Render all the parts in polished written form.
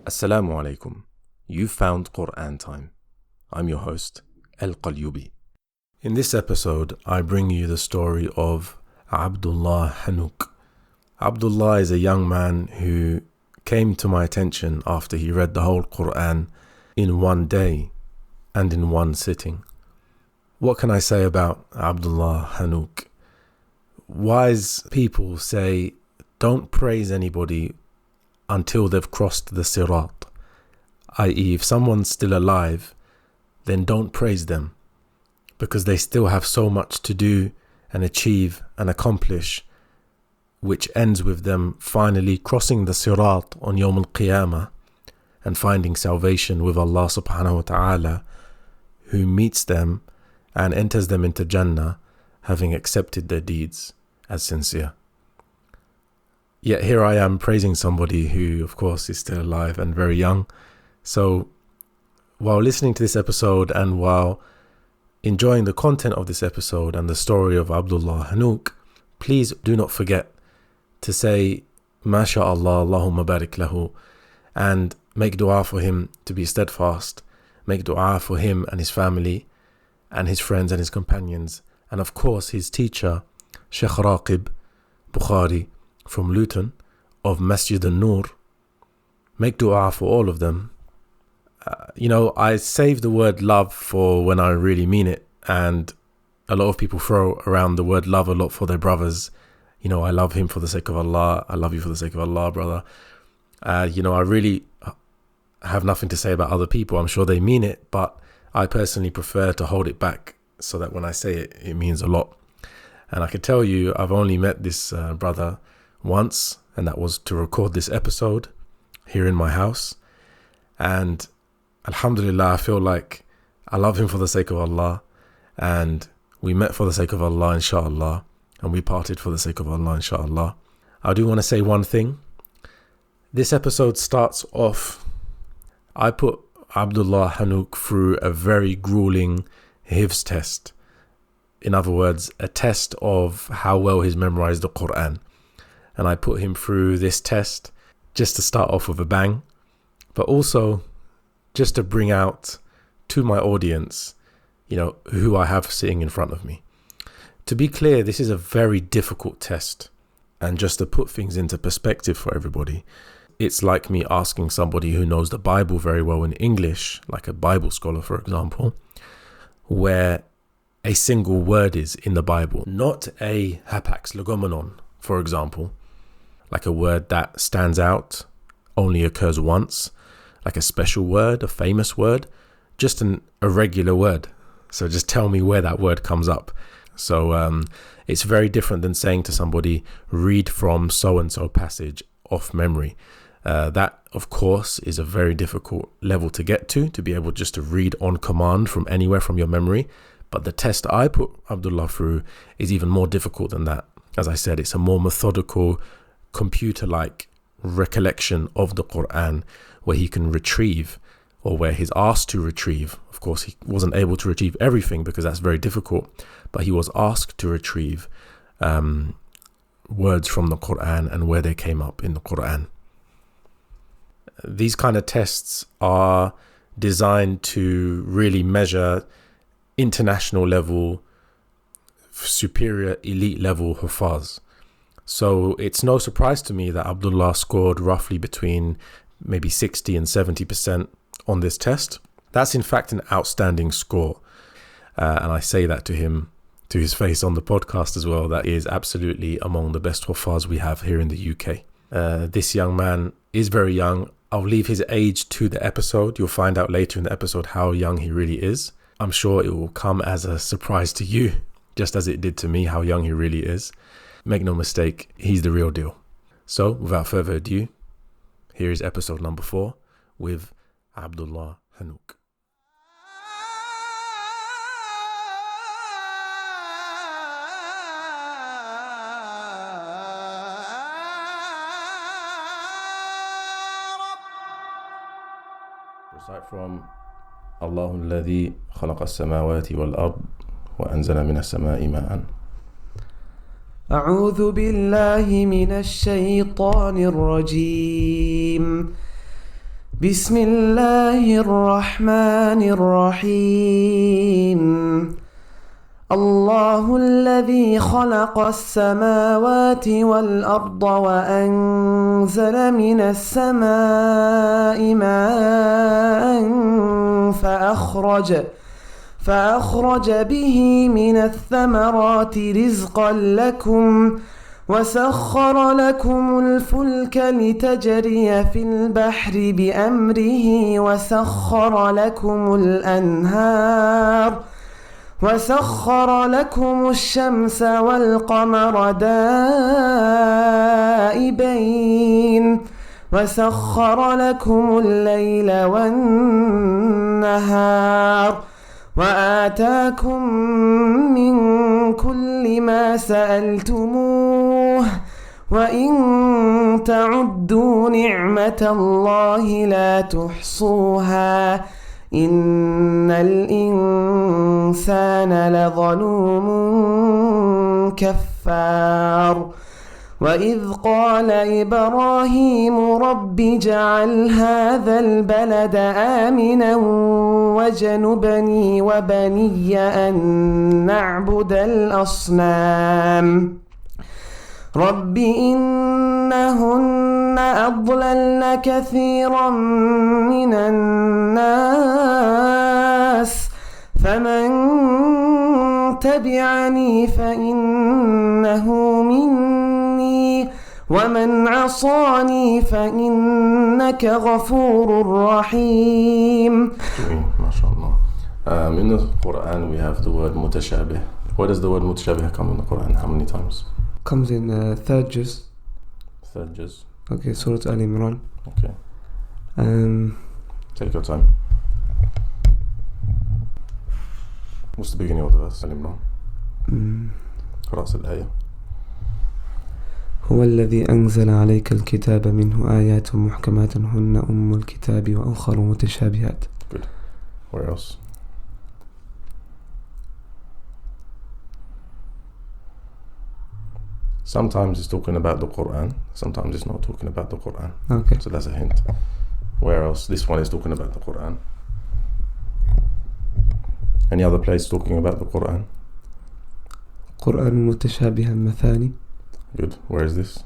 Assalamu alaikum. You found Qur'an time. I'm your host, Al-Qalyubi. In this episode, I bring you the story of Abdullah Hanook. Abdullah is a young man who came to my attention after he read the whole Qur'an in one day and in one sitting. What can I say about Abdullah Hanook? Wise people say, don't praise anybody until they've crossed the sirat, i.e. if someone's still alive, then don't praise them, because they still have so much to do and achieve and accomplish, which ends with them finally crossing the sirat on Yawm al-Qiyamah and finding salvation with Allah subhanahu wa ta'ala, who meets them and enters them into Jannah, having accepted their deeds as sincere. Yet here I am praising somebody who, of course, is still alive and very young. So while listening to this episode and while enjoying the content of this episode and the story of Abdullah Hanook, please do not forget to say Masha'Allah, Allahumma barik lahu, and make dua for him to be steadfast. Make dua for him and his family and his friends and his companions, and of course his teacher, Sheikh Raqib Bukhari from Luton of Masjid al-Nur. Make dua for all of them. I save the word love for when I really mean it, and a lot of people throw around the word love a lot for their brothers. I love him for the sake of Allah. I love you for the sake of Allah, brother. I really have nothing to say about other people. I'm sure they mean it, but I personally prefer to hold it back so that when I say it, it means a lot. And I can tell you, I've only met this brother once, and that was to record this episode here in my house. And alhamdulillah, I feel like I love him for the sake of Allah, and we met for the sake of Allah, inshallah, and we parted for the sake of Allah, inshallah. I do want to say one thing. This episode starts off, I put Abdullah Hanook through a very grueling hifz test. In other words, a test of how well he's memorized the Qur'an. And I put him through this test just to start off with a bang, but also just to bring out to my audience, who I have sitting in front of me. To be clear, this is a very difficult test. And just to put things into perspective for everybody, it's like me asking somebody who knows the Bible very well in English, like a Bible scholar, for example, where a single word is in the Bible, not a hapax legomenon, for example, like a word that stands out, only occurs once, like a special word, a famous word, just a regular word. So just tell me where that word comes up. So it's very different than saying to somebody, read from so-and-so passage off memory. That, of course, is a very difficult level to get to be able just to read on command from anywhere from your memory. But the test I put Abdullah through is even more difficult than that. As I said, it's a more methodical, computer-like recollection of the Qur'an, where he can retrieve, or where he's asked to retrieve. Of course, he wasn't able to retrieve everything because that's very difficult, but he was asked to retrieve words from the Qur'an and where they came up in the Qur'an. These kind of tests are designed to really measure international level, superior elite level hufaz. So it's no surprise to me that Abdullah scored roughly between maybe 60 and 70% on this test. That's in fact an outstanding score. And I say that to him, to his face on the podcast as well. That is absolutely among the best hufaz we have here in the UK. This young man is very young. I'll leave his age to the episode. You'll find out later in the episode how young he really is. I'm sure it will come as a surprise to you, just as it did to me, how young he really is. Make no mistake, he's the real deal. So, without further ado, here is episode number 4 with Abdullah Hanook. Recite from الله الذي خلق السماوات والأرض وأنزل من السماء ماء. أعوذ بالله من الشيطان الرجيم بسم الله الرحمن الرحيم الله الذي خلق السماوات والأرض وأنزل من السماء ماء فأخرج به من الثمرات رزقا لكم وسخر لكم الفلك لتجري في البحر بأمره وسخر لكم الشمس والقمر دائبين وسخر لكم الليل والنهار وآتاكم من كل ما سألتموه وإن تعدوا نعمة الله لا تحصوها إن الإنسان لظلوم كفار وإذ قال إبراهيم رب اجعل هذا البلد آمنا واجنبني وبني أن نعبد الأصنام رب إنهن أضللن كثيرا من الناس فمن تبعني فإنه مني ومن عصاني فإنك غفور رحيم. Masha'Allah. In the Quran we have the word mutashabih. Where does the word mutashabih come in the Quran? How many times? Comes in third juz. Third juz. Okay, Surah Al-Imran. Okay. Take your time. What's the beginning of the verse? Al-Imran. رأس الآية. هو الذي أنزل عليك الكتاب منه آيات محكمات هن أم الكتاب وأخر متشابهات. Good. Where else? Sometimes it's talking about the Quran, sometimes it's not talking about the Quran. Okay. So that's a hint. Where else? This one is talking about the Quran. Any other place talking about the Quran? قرآن متشابها مثاني. Good. Where is this?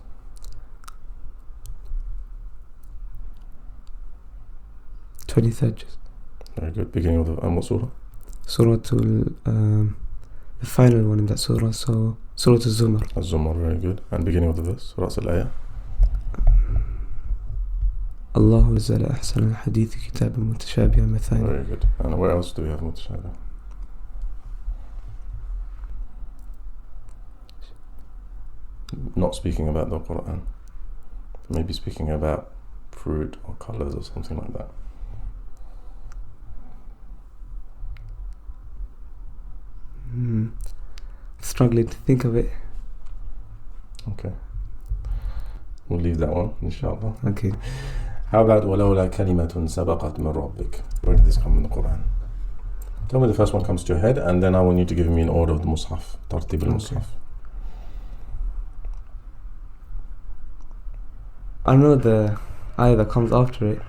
23rd juz. Very good. Beginning of the what surah? Surah the final one in that surah, so Surah Al-Zumar. Al-Zumar, very good. And beginning of the verse? رأس الآية. الله نزل أحسن الحديث كتابا متشابها مثاني. Very good. And where else do we have mutashabih? Not speaking about the Quran, maybe speaking about fruit or colors or something like that. Struggling to think of it. Okay, we'll leave that one, inshallah. Okay. How about وَلَوْلَا كَلِمَةٌ سَبَقَتْ مِنْ رَبِّكَ? Where did this come in the Quran? Tell me the first one comes to your head, and then I want you to give me an order of the Mus'haf, Tartib al-Mus'haf. I know the ayah that comes after it.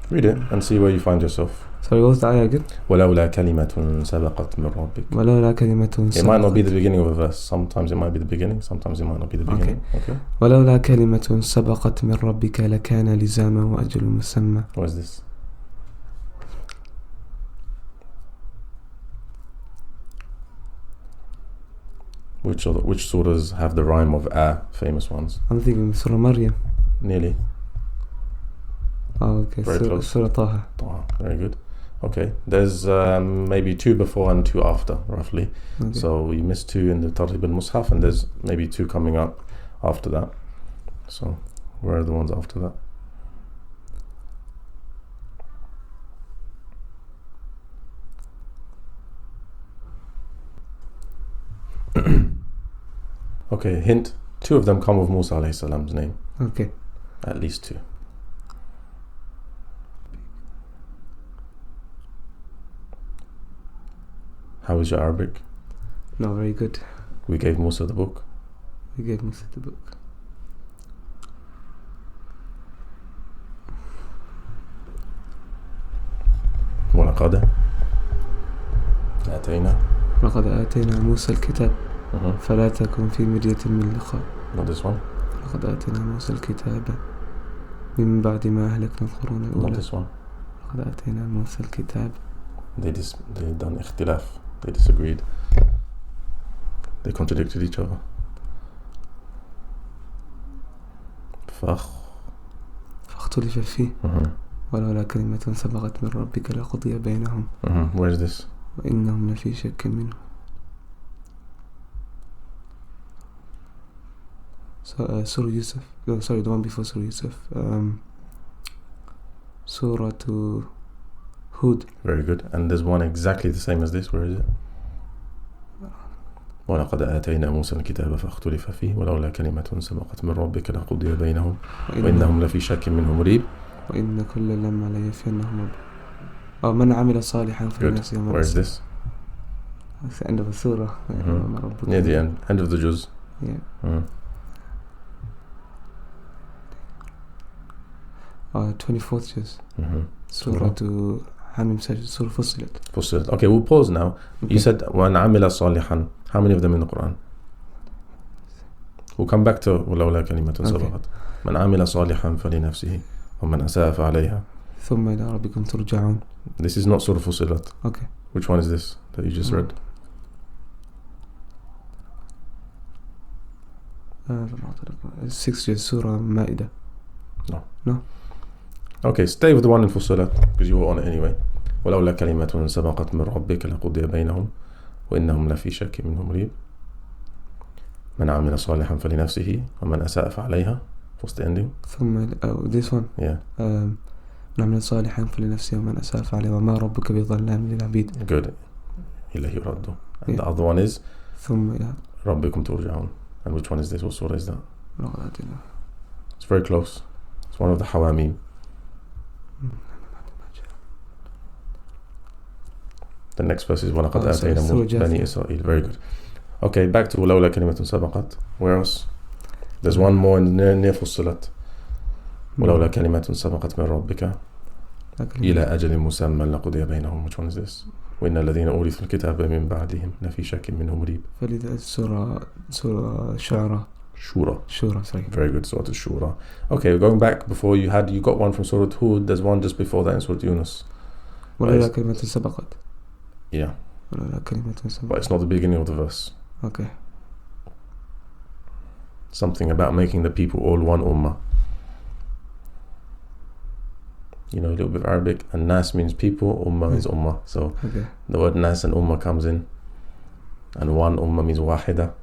Read it and see where you find yourself. Sorry, what was the ayah again? وَلَوْلَا كَلِمَةٌ سَبَقَتْ مِنْ رَبِّكَ. وَلَوْلَا كَلِمَةٌ It might not be the beginning of a verse. Sometimes it might be the beginning, sometimes it might not be the beginning. Okay. وَلَوْلَا كَلِمَةٌ سَبَقَتْ مِنْ رَبِّكَ لَكَانَ لِزَامًا وَأَجَلٌ مُسَمًّى. What is this? Which surahs have the rhyme of famous ones? I'm thinking Surah Maryam. Nearly. Oh, okay. Very close. Surah Taha. Taha. Very good. Okay. There's maybe 2 before and 2 after, roughly. Okay. So you missed 2 in the Tartib al-Mus'haf, and there's maybe 2 coming up after that. So where are the ones after that? Okay, hint. 2 of them come with Musa alayhi salam's name. Okay. At least 2. How is your Arabic? No, very good. We gave Musa the book. We gave Musa the book. ولقد آتينا موسى الكتاب فلا تكن في مرية من لقاء. Not this one. لقد آتينا موسى الكتاب من بعد ما أهلكنا القرون الأولى. Not this one. لقد آتينا موسى الكتاب. They done اختلاف. They disagreed. They contradicted each other. فاختلف فيه ولولا كلمة سبقت من ربك لقضي بينهم. Where is this? وإنهم لفي شك منه. Surah Yusuf. No, sorry, the one before Surah Yusuf. Surah to Hud. Very good. And there's one exactly the same as this. Where is it? ولقد آتينا موسى الكتاب فاختلف فيه ولولا كلمة سبقت من ربك لقضي بينهم وإنهم لفي شك منه مريب. وإن كل لما ليوفينهم من عمل صالحا فلنفسه. Where is this? That's the end of the surah. Near the end of the juz. Yeah. 24th juz. Surah to Hamim Sajid. Surah Fussilat. Okay, we'll pause now. Okay. You said وَأَنْ عَمِلَ صَالِحًا. How many of them in the Quran? We'll come back to وَلَوْلَا كَلِمَةٌ سَبَقَتْ. مَنْ عَمِلَ صَالِحًا فَلِنَفْسِهِ وَمَنْ أَسَاءَ فَعَلَيْهَا ثُمَّ إِلَىٰ رَبِّكُمْ تُرْجَعُونَ. This is not Surah Fussilat. Okay. Which one is this that you just read? Sixth juz, Surah Ma'idah. No. Okay, stay with the one in Fussilat because you were on it anyway. ولولا كلمة سبقت من ربك لقضي بينهم وإنهم لفي شك منه مريب. من عمل صالحا فلنفسه ومن أساء فعليها. What's the ending? This one. Yeah. من عمل صالحا فلنفسه ومن أساء فعليها وما ربك بظلام للعبيد. Good. إليه يرد. And the other one is ثم ربكم ترجعون. And which one is this? What surah is that? It's very close. It's one of the Hawamim. The next verse is وَلَقَدْ آتَيْنَا بَنِي إِسْرَائِيلَ. Very good. Okay, back to وَلَوْلَا كَلِمَةٌ سَبَقَتْ. Where else? There's one more near فُصِّلَتْ. وَلَوْلَا كَلِمَةٌ سَبَقَتْ مِنْ رَبِّكَ إِلَى أَجَلٍ مُسَمًّى لَقُضِيَ بَيْنَهُم. Which one is this? وَإِنَّ الَّذِينَ أُورِثُوا الْكِتَابَ مِنْ بَعْدِهِمْ لَفِي شَكٍّ مِنْهُ مُرِيبٍ. Surah Shura. Shura, sorry. Very good. Surah Shura. Okay, going back before you got one from Surah Hud. There's one just before that in Surah Yunus. وَلَوْلَا كَلِمَةٌ سَبَقَتْ. Yeah. But it's not the beginning of the verse. Okay. Something about making the people all one ummah. You know a little bit of Arabic, and nas means people, ummah means ummah. So the word nas and ummah comes in, and one ummah means wahida.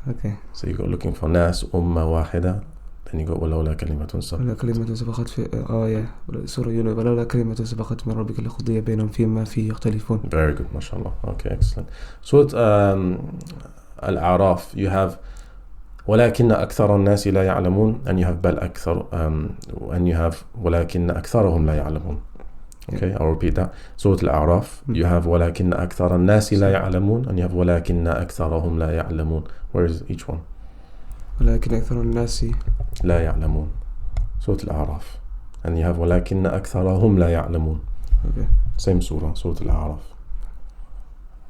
Okay. So you got looking for nas, ummah, wahida. Then you got ولولا كلمة سبقت في سورة يونس ولولا كلمة سبقت من ربك لقضي بينهم فيما فيه يختلفون. Very good, Masha'Allah. Okay, excellent. Surah Al-A'raf, you have ولكن أكثر الناس لا يعلمون, and you have بل أكثر, and you have ولكن أكثرهم لا يعلمون. Okay, I'll repeat that. Surah Al-A'raf, you have ولكن أكثر الناس لا يعلمون, and you have ولكن أكثرهم لا يعلمون. Where is each one? ولكن أكثر الناس لا يعلمون. Surah Al-A'raf. And you have ولكن أكثرهم لا يعلمون. Okay. Same surah, Surah Al-A'raf.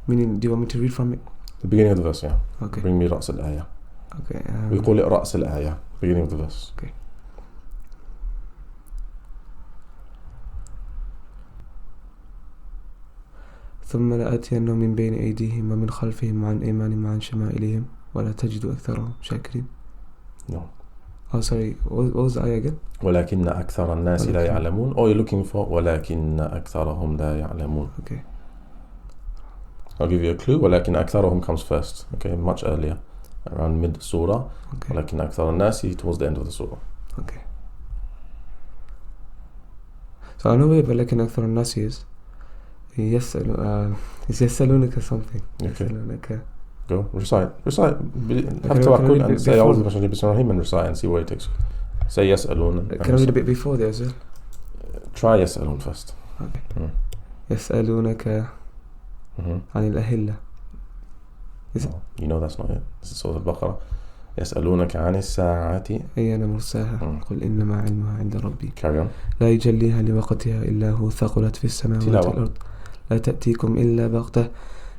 Meaning, do you want me to read from it? The beginning of the verse, yeah. Okay. Bring me رأس الآية. Okay. We call it رأس الآية, beginning of the verse. Okay. ثم لآتينهم من بين أيديهم ومن خلفهم وعن أيمانهم وعن شمائلهم ولا تجد أكثرهم شاكرين. No. Oh, sorry. What was the ayah again? ولكن أكثر الناس لا يعلمون. Or you're looking for ولكن أكثرهم لا يعلمون. Okay. I'll give you a clue. ولكن أكثرهم comes first. Okay, much earlier, around mid surah. Okay. ولكن أكثر الناس towards the end of the surah. Okay. So I know where ولكن أكثر الناس is. يسألونك something. Okay. يسألونك. Go, recite. Have tawakkul and say أعوذ بالله بسم الله and recite and see where it takes you. Say يسألون. Can I read a bit before there as well? Try يسألون first. Okay. يسألونك عن الأهلة. You know that's not it. This is Surah Al-Baqarah. يسألونك عن الساعة أيان مرساها قل إنما علمها عند ربي. Carry on. لا يجليها لوقتها إلا هو ثقلت في السماوات والأرض لا تأتيكم إلا بغتة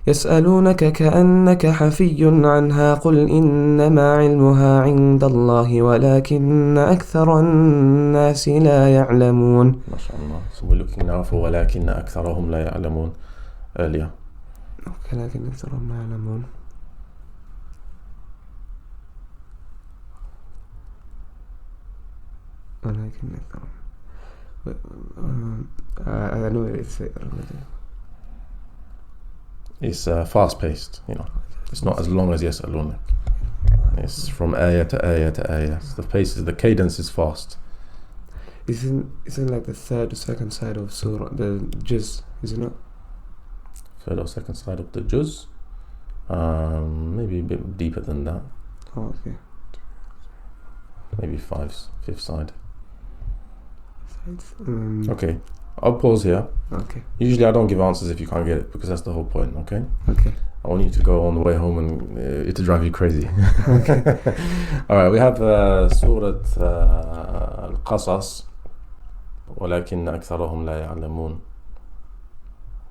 يسألونك كأنك حفي عنها قل إنما علمها عند الله ولكن أكثر الناس لا يعلمون. Masha'Allah. So we're looking now for ولكن أكثرهم لا يعلمون earlier. ولكن أكثرهم لا يعلمون. ولكن أكثرهم. I know it's fast-paced, you know. It's not as long as يسألونك. It's from ayah to ayah to ayah. So the cadence is fast. Isn't like the third or second side of surah, the juz, is it not? Third or second side of the juz? Maybe a bit deeper than that. Oh, okay. Maybe fifth side. Sides. Okay, I'll pause here. Okay. Usually I don't give answers if you can't get it, because that's the whole point, okay? Okay. I want you to go on the way home and it'll drive you crazy. Okay. Alright, we have Surah Al-Qasas. ولكن أكثرهم لا يعلمون.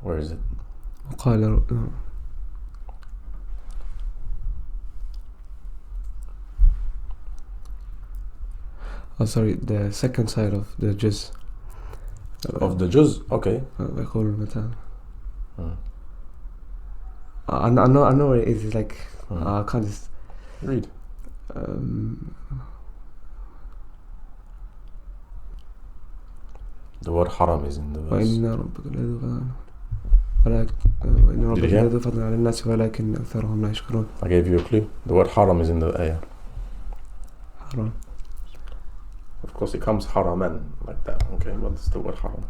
Where is it? وقال Oh, sorry, the second side of the juz. Of the juz? Okay. يقول المثال. I know where it is. It's like I can't just read. The word haram is in the verse. وإن ربك لذو فضل على الناس ولكن أكثرهم لا يشكرون. I gave you a clue. The word haram is in the ayah. Haram. Of course it comes haraman like that, okay, but it's the word haram.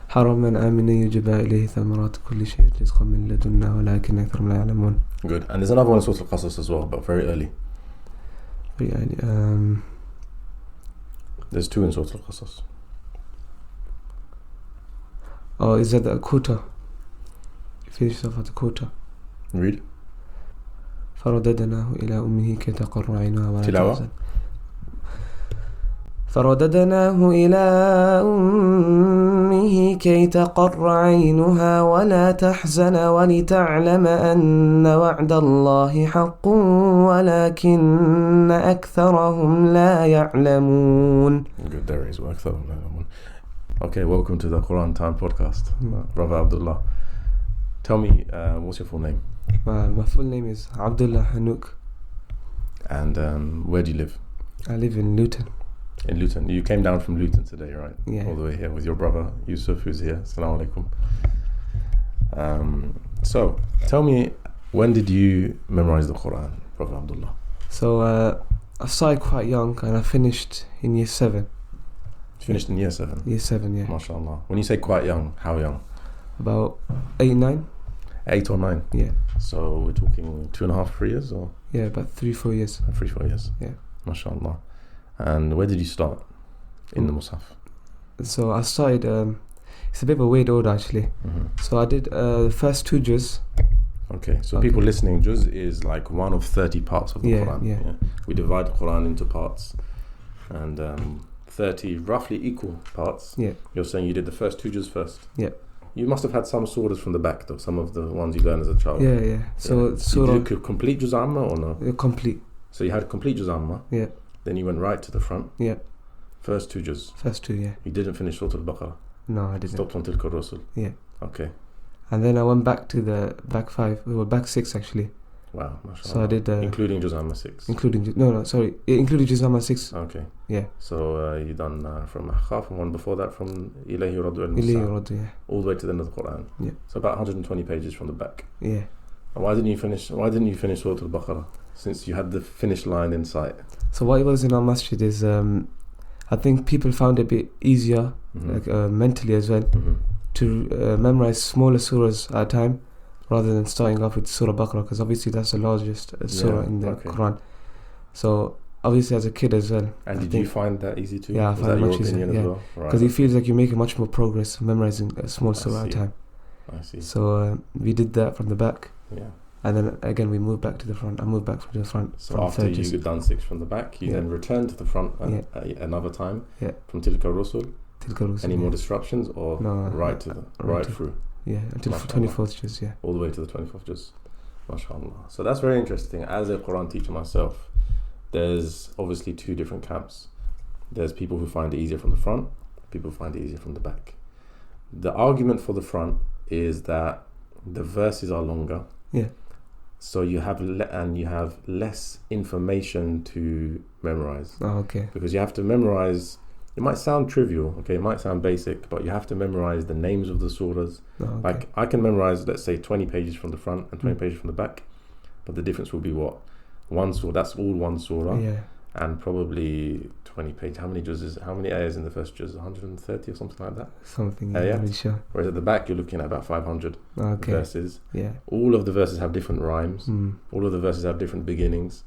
حراما آمنا يجب إليه ثمرات كل شيء رزقا من لدنا ولكن أكثرهم لا يعلمون. Good. And there's another one in Surah Al-Qasas as well, but very early. There's two in Surah Al-Qasas. Oh, is that the quota? Finish off at the quota. Read. فرددناه إلى أمه كي تقر عينها ولا تحزن. فرددناه إلى أمه كي تقر عينها ولا تحزن ولتعلم أن وعد الله حق ولكن أكثرهم لا يعلمون. Good, there is وأكثرهم لا يعلمون. Okay, welcome to the Quran Time podcast, Brother Abdullah. Tell me, what's your full name? My full name is Abdullah Hanook. And where do you live? I live in Luton. In Luton. You came down from Luton today, right? Yeah. All the way here with your brother Yusuf, who's here. Assalamu alaikum. So, tell me, when did you memorize the Quran, Brother Abdullah? So, I started quite young and I finished in year 7. You finished in year 7? Year 7, yeah. Masha'Allah. When you say quite young, how young? About 8, 9. 8 or 9? Yeah. So we're talking 2.5, 3 years, or? Yeah, about 3, 4 years. 3, 4 years. Yeah. Masha'Allah. And where did you start in the Mus'haf? So I started, it's a bit of a weird order actually. So I did the first 2 juz. Okay, so people listening, juz is like one of 30 parts of the Quran. Yeah. We divide the Quran into parts, and 30 roughly equal parts. Yeah. You're saying you did the first 2 juz first? Yeah. You must have had some surahs from the back though, some of the ones you learned as a child. Yeah. So surah. Did you complete juz amma or no? Complete. So you had complete juz amma. Yeah. Then you went right to the front. Yeah. First 2 juz. First 2, yeah. You didn't finish Surah Al-Baqarah? No, I didn't. Stopped on Tilka Rasul? Yeah. Okay. And then I went back to the back 5. Well, back 6 actually. Wow, mashallah. So I did including Juz Amma 6. Including Juz Amma 6. Okay. Yeah. So you done from Ahqaf, and one before that from Ilayhi Raddu al-Musa, yeah. all the way to the end of the Quran. Yeah. So about 120 pages from the back. Yeah. And why didn't you finish Surah Al-Baqarah, since you had the finish line in sight? So what it was in our masjid is I think people found it a bit easier, like mentally as well, to memorize smaller surahs at a time rather than starting off with Surah Baqarah, because obviously that's the largest surah in the Quran. So obviously as a kid as well. And did you find that easy too? Yeah, I found it much easier. Yeah, because it feels like you're making much more progress memorizing a small surah at a time. I see. So we did that from the back. Yeah. And then again we moved back to the front. I moved back to the front. So after you've done 6 from the back, you then return to the front another time from Tilka Rusul. Any more disruptions or right through? Yeah, until the 24th juz, all the way to the 24th juz. Masha'Allah. So that's very interesting. As a Quran teacher myself, there's obviously 2 different camps. There's people who find it easier from the front, people who find it easier from the back. The argument for the front is that the verses are longer. Yeah. So you have less information to memorize. Oh, okay. Because you have to memorize. It might sound trivial, okay, it might sound basic, but you have to memorize the names of the surahs. Oh, okay. Like I can memorize, let's say, 20 pages from the front and 20 pages from the back, but the difference will be what? One surah, that's all one surah. Yeah. And probably 20 pages. How many ayahs in the first juz? 130 or something like that? Something, yeah. Sure. Whereas at the back, you're looking at about 500 verses. Yeah. All of the verses have different rhymes. Mm. All of the verses have different beginnings.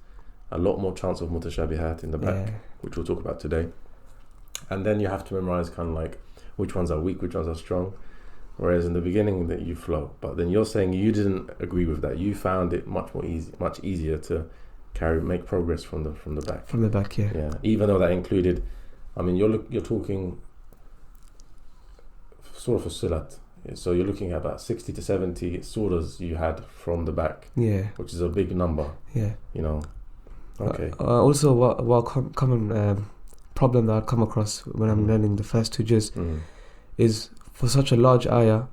A lot more chance of Mutashabihat in the back, which we'll talk about today. And then you have to memorize kind of like which ones are weak, which ones are strong. Whereas in the beginning that you flow. But then you're saying you didn't agree with that. You found it much easier to make progress from the back. From the back, yeah. Yeah. Even though that included, I mean, you're talking surah for Silat. So you're looking at about 60 to 70 surahs you had from the back. Yeah. Which is a big number. Yeah. You know. Okay. Also, what common problem that I come across when I'm learning the first 2 juz is for such a large ayah,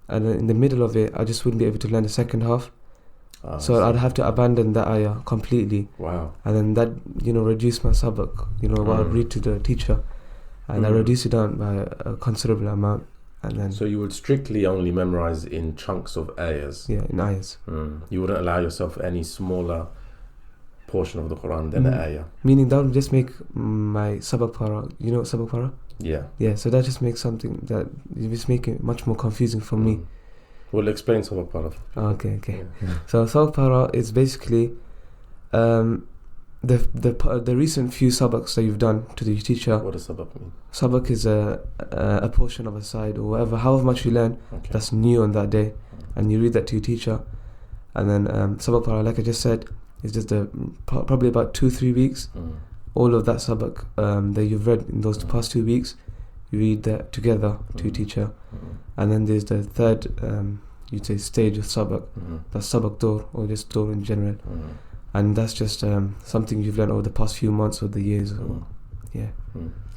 and in the middle of it I just wouldn't be able to learn the second half. So I'd have to abandon that ayah completely. Wow. And then that, reduce my sabak, what I read to the teacher, and I reduce it down by a considerable amount. And then so you would strictly only memorize in chunks of ayahs. Yeah, in ayahs. You wouldn't allow yourself any smaller portion of the Quran than the ayah. Meaning that would just make my sabak para, sabak para? Yeah. Yeah, so that just makes something that it just make it much more confusing for me. We'll explain sabak para. Okay. Yeah. So sabak para is basically the recent few sabaks that you've done to the teacher. What does sabak mean? Sabak is a portion of a side or however much you learn that's new on that day, and you read that to your teacher. And then sabak para, like I just said, is just probably about 2-3 weeks. All of that sabak that you've read in those past 2 weeks, you read that together to your teacher. And then there's the third you'd say stage of sabak, that's sabak door, or just door in general. And that's just something you've learned over the past few months or the years.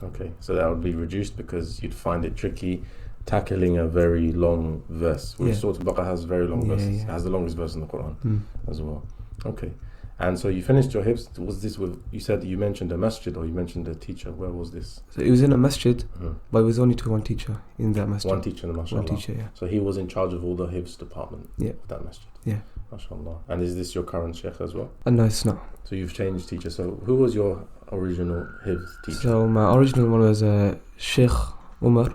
Okay, so that would be reduced because you'd find it tricky tackling a very long verse, which Surah Al-Baqarah has very long verses. It has the longest verse in the Quran as well. Okay. And so you finished your hifz. Was this with, you said you mentioned a masjid or you mentioned a teacher. Where was this? So it was in a masjid, but it was only to one teacher in that masjid. One teacher in the Masha'Allah. One teacher, yeah. So he was in charge of all the hifz department of that masjid. Yeah. Masha'Allah. And is this your current sheikh as well? No, it's not. So you've changed teacher. So who was your original hifz teacher? So my original one was Sheikh Umar.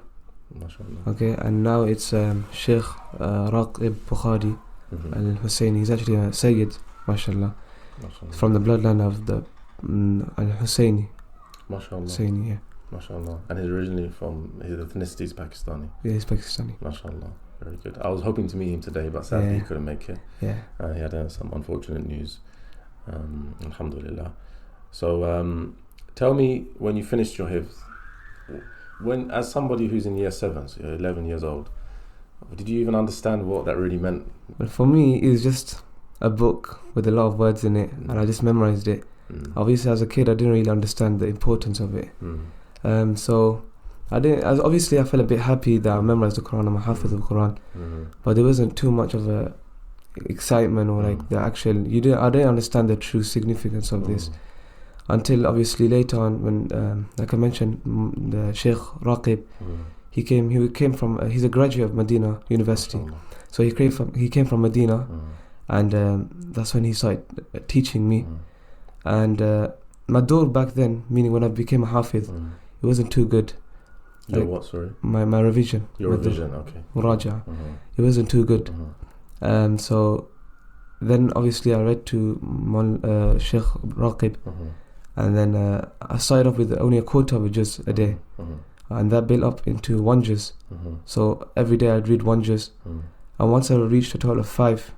Masha'Allah. Okay, and now it's Sheikh Raqib Bukhari Al-Husseini. He's actually a Sayyid, Masha'Allah. From the bloodline of the Al-Husseini. Masha'Allah. Husseini, yeah. Masha'Allah. And he's originally from, his ethnicity is Pakistani. Yeah, he's Pakistani. Masha'Allah. Very good. I was hoping to meet him today, but sadly he couldn't make it. Yeah. He had some unfortunate news. Alhamdulillah. So tell me, when you finished your hifz, as somebody who's in year 7, so you're 11 years old, did you even understand what that really meant? But for me, it was just a book with a lot of words in it, and I just memorized it. Obviously, as a kid, I didn't really understand the importance of it. So I felt a bit happy that I memorized the Quran. I'm a hafiz of the Quran, but there wasn't too much of a excitement or like the actual. I didn't understand the true significance of this until obviously later on when, like I mentioned, the Sheikh Raqib, he came from. He's a graduate of Medina University, so he came from Medina. And that's when he started teaching me. And my door back then, meaning when I became a hafiz, it wasn't too good. Your what, sorry? My revision. Your revision, okay. Muraja. It wasn't too good. So then obviously I read to Sheikh Raqib. And then I started off with only a quarter of a juz a day. And that built up into 1 juz. So every day I'd read 1 juz. And once I reached a total of 5,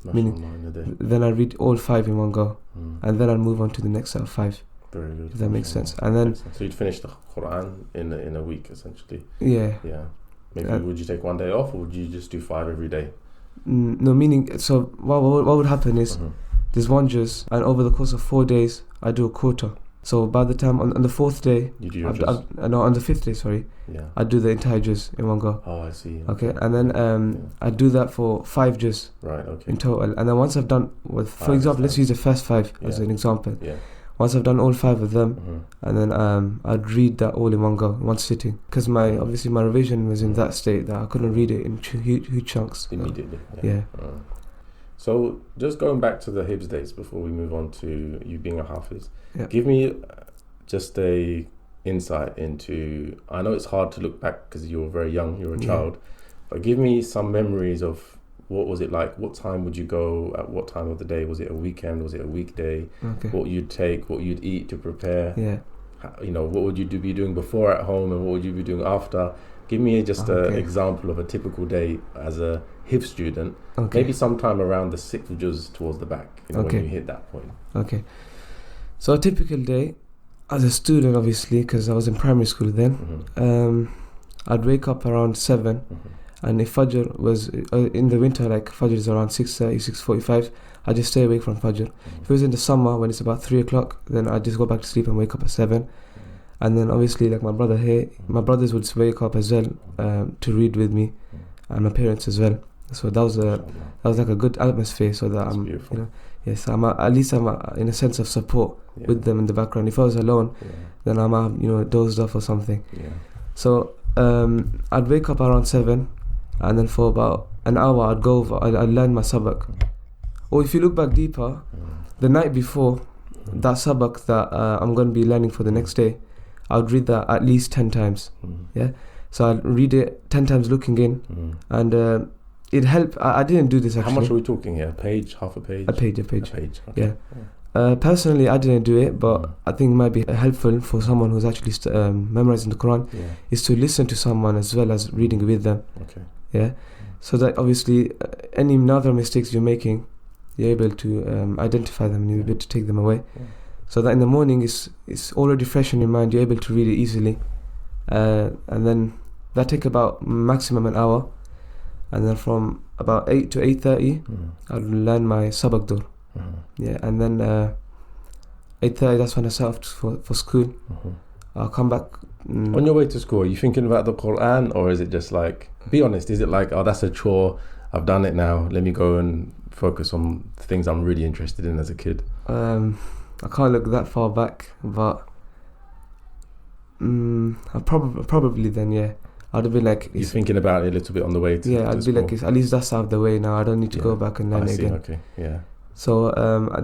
Meaning, in a day. then I read all 5 in one go, and then I'll move on to the next set of 5. Very good. If that makes sense. And then, so you'd finish the Quran in a week, essentially. Yeah. Maybe would you take one day off, or would you just do 5 every day? No, meaning, so what would happen is there's one juz, and over the course of 4 days I do a quarter. So by the time on the 4th day, you do your no, on the 5th day, sorry, I do the entire juz in one go. Oh, I see. Okay, and then I do that for 5 juz. Right. Okay. In total, and then once I've done for example, let's use the first 5 as an example. Yeah. Once I've done all 5 of them, and then I'd read that all in one go, in one sitting. Because obviously my revision was in that state that I couldn't read it in huge chunks. Immediately. Yeah. So just going back to the hifz dates before we move on to you being a hafiz, give me just a insight into, I know it's hard to look back because you were very young, you were a child, but give me some memories of what was it like? What time would you go? At what time of the day? Was it a weekend? Was it a weekday? Okay. What you'd take? What you'd eat to prepare? Yeah. What would you be doing before at home, and what would you be doing after? Give me just an example of a typical day as a hifz student. Okay. Maybe sometime around the 6th juz towards the back. When you hit that point. Okay. So a typical day as a student, obviously, because I was in primary school then. I'd wake up around 7. And if Fajr was in the winter, like Fajr is around 6:30, 6:45, I just stay awake from Fajr. If it was in the summer when it's about 3 o'clock, then I just go back to sleep and wake up at 7. And then obviously, like my brother here, my brothers would wake up as well to read with me, and my parents as well. So that was like a good atmosphere. So that I'm, at least I'm in a sense of support with them in the background. If I was alone, then I'm dozed off or something. So I'd wake up around 7. And then for about an hour I'd go over, I'd learn my sabak. Or if you look back deeper, the night before, that sabak that I'm going to be learning for the next day, I would read that at least 10 times. Yeah. So I'd read it 10 times looking in, and it helped. I didn't do this actually. How much are we talking here? A page, half a page? A page. Okay. Yeah. Personally, I didn't do it, but I think it might be helpful for someone who's actually memorizing the Quran is to listen to someone as well as reading with them. Okay. Yeah, so that obviously any other mistakes you're making, you're able to identify them and you're able to take them away. So that in the morning it's already fresh in your mind, you're able to read it easily, and then that take about maximum an hour, and then from about 8 to 8:30 I'll learn my sabak dur. Yeah, and then 8:30 that's when I set off for school. I'll come back. On your way to school, are you thinking about the Quran, or is it just like, be honest, is it like, oh, that's a chore, I've done it now, let me go and focus on things I'm really interested in as a kid? I can't look that far back, but I probably then, I'd have been like... You're thinking about it a little bit on the way to I'd be school. Like, at least that's out of the way now, I don't need to go back and learn it again. Okay, yeah. So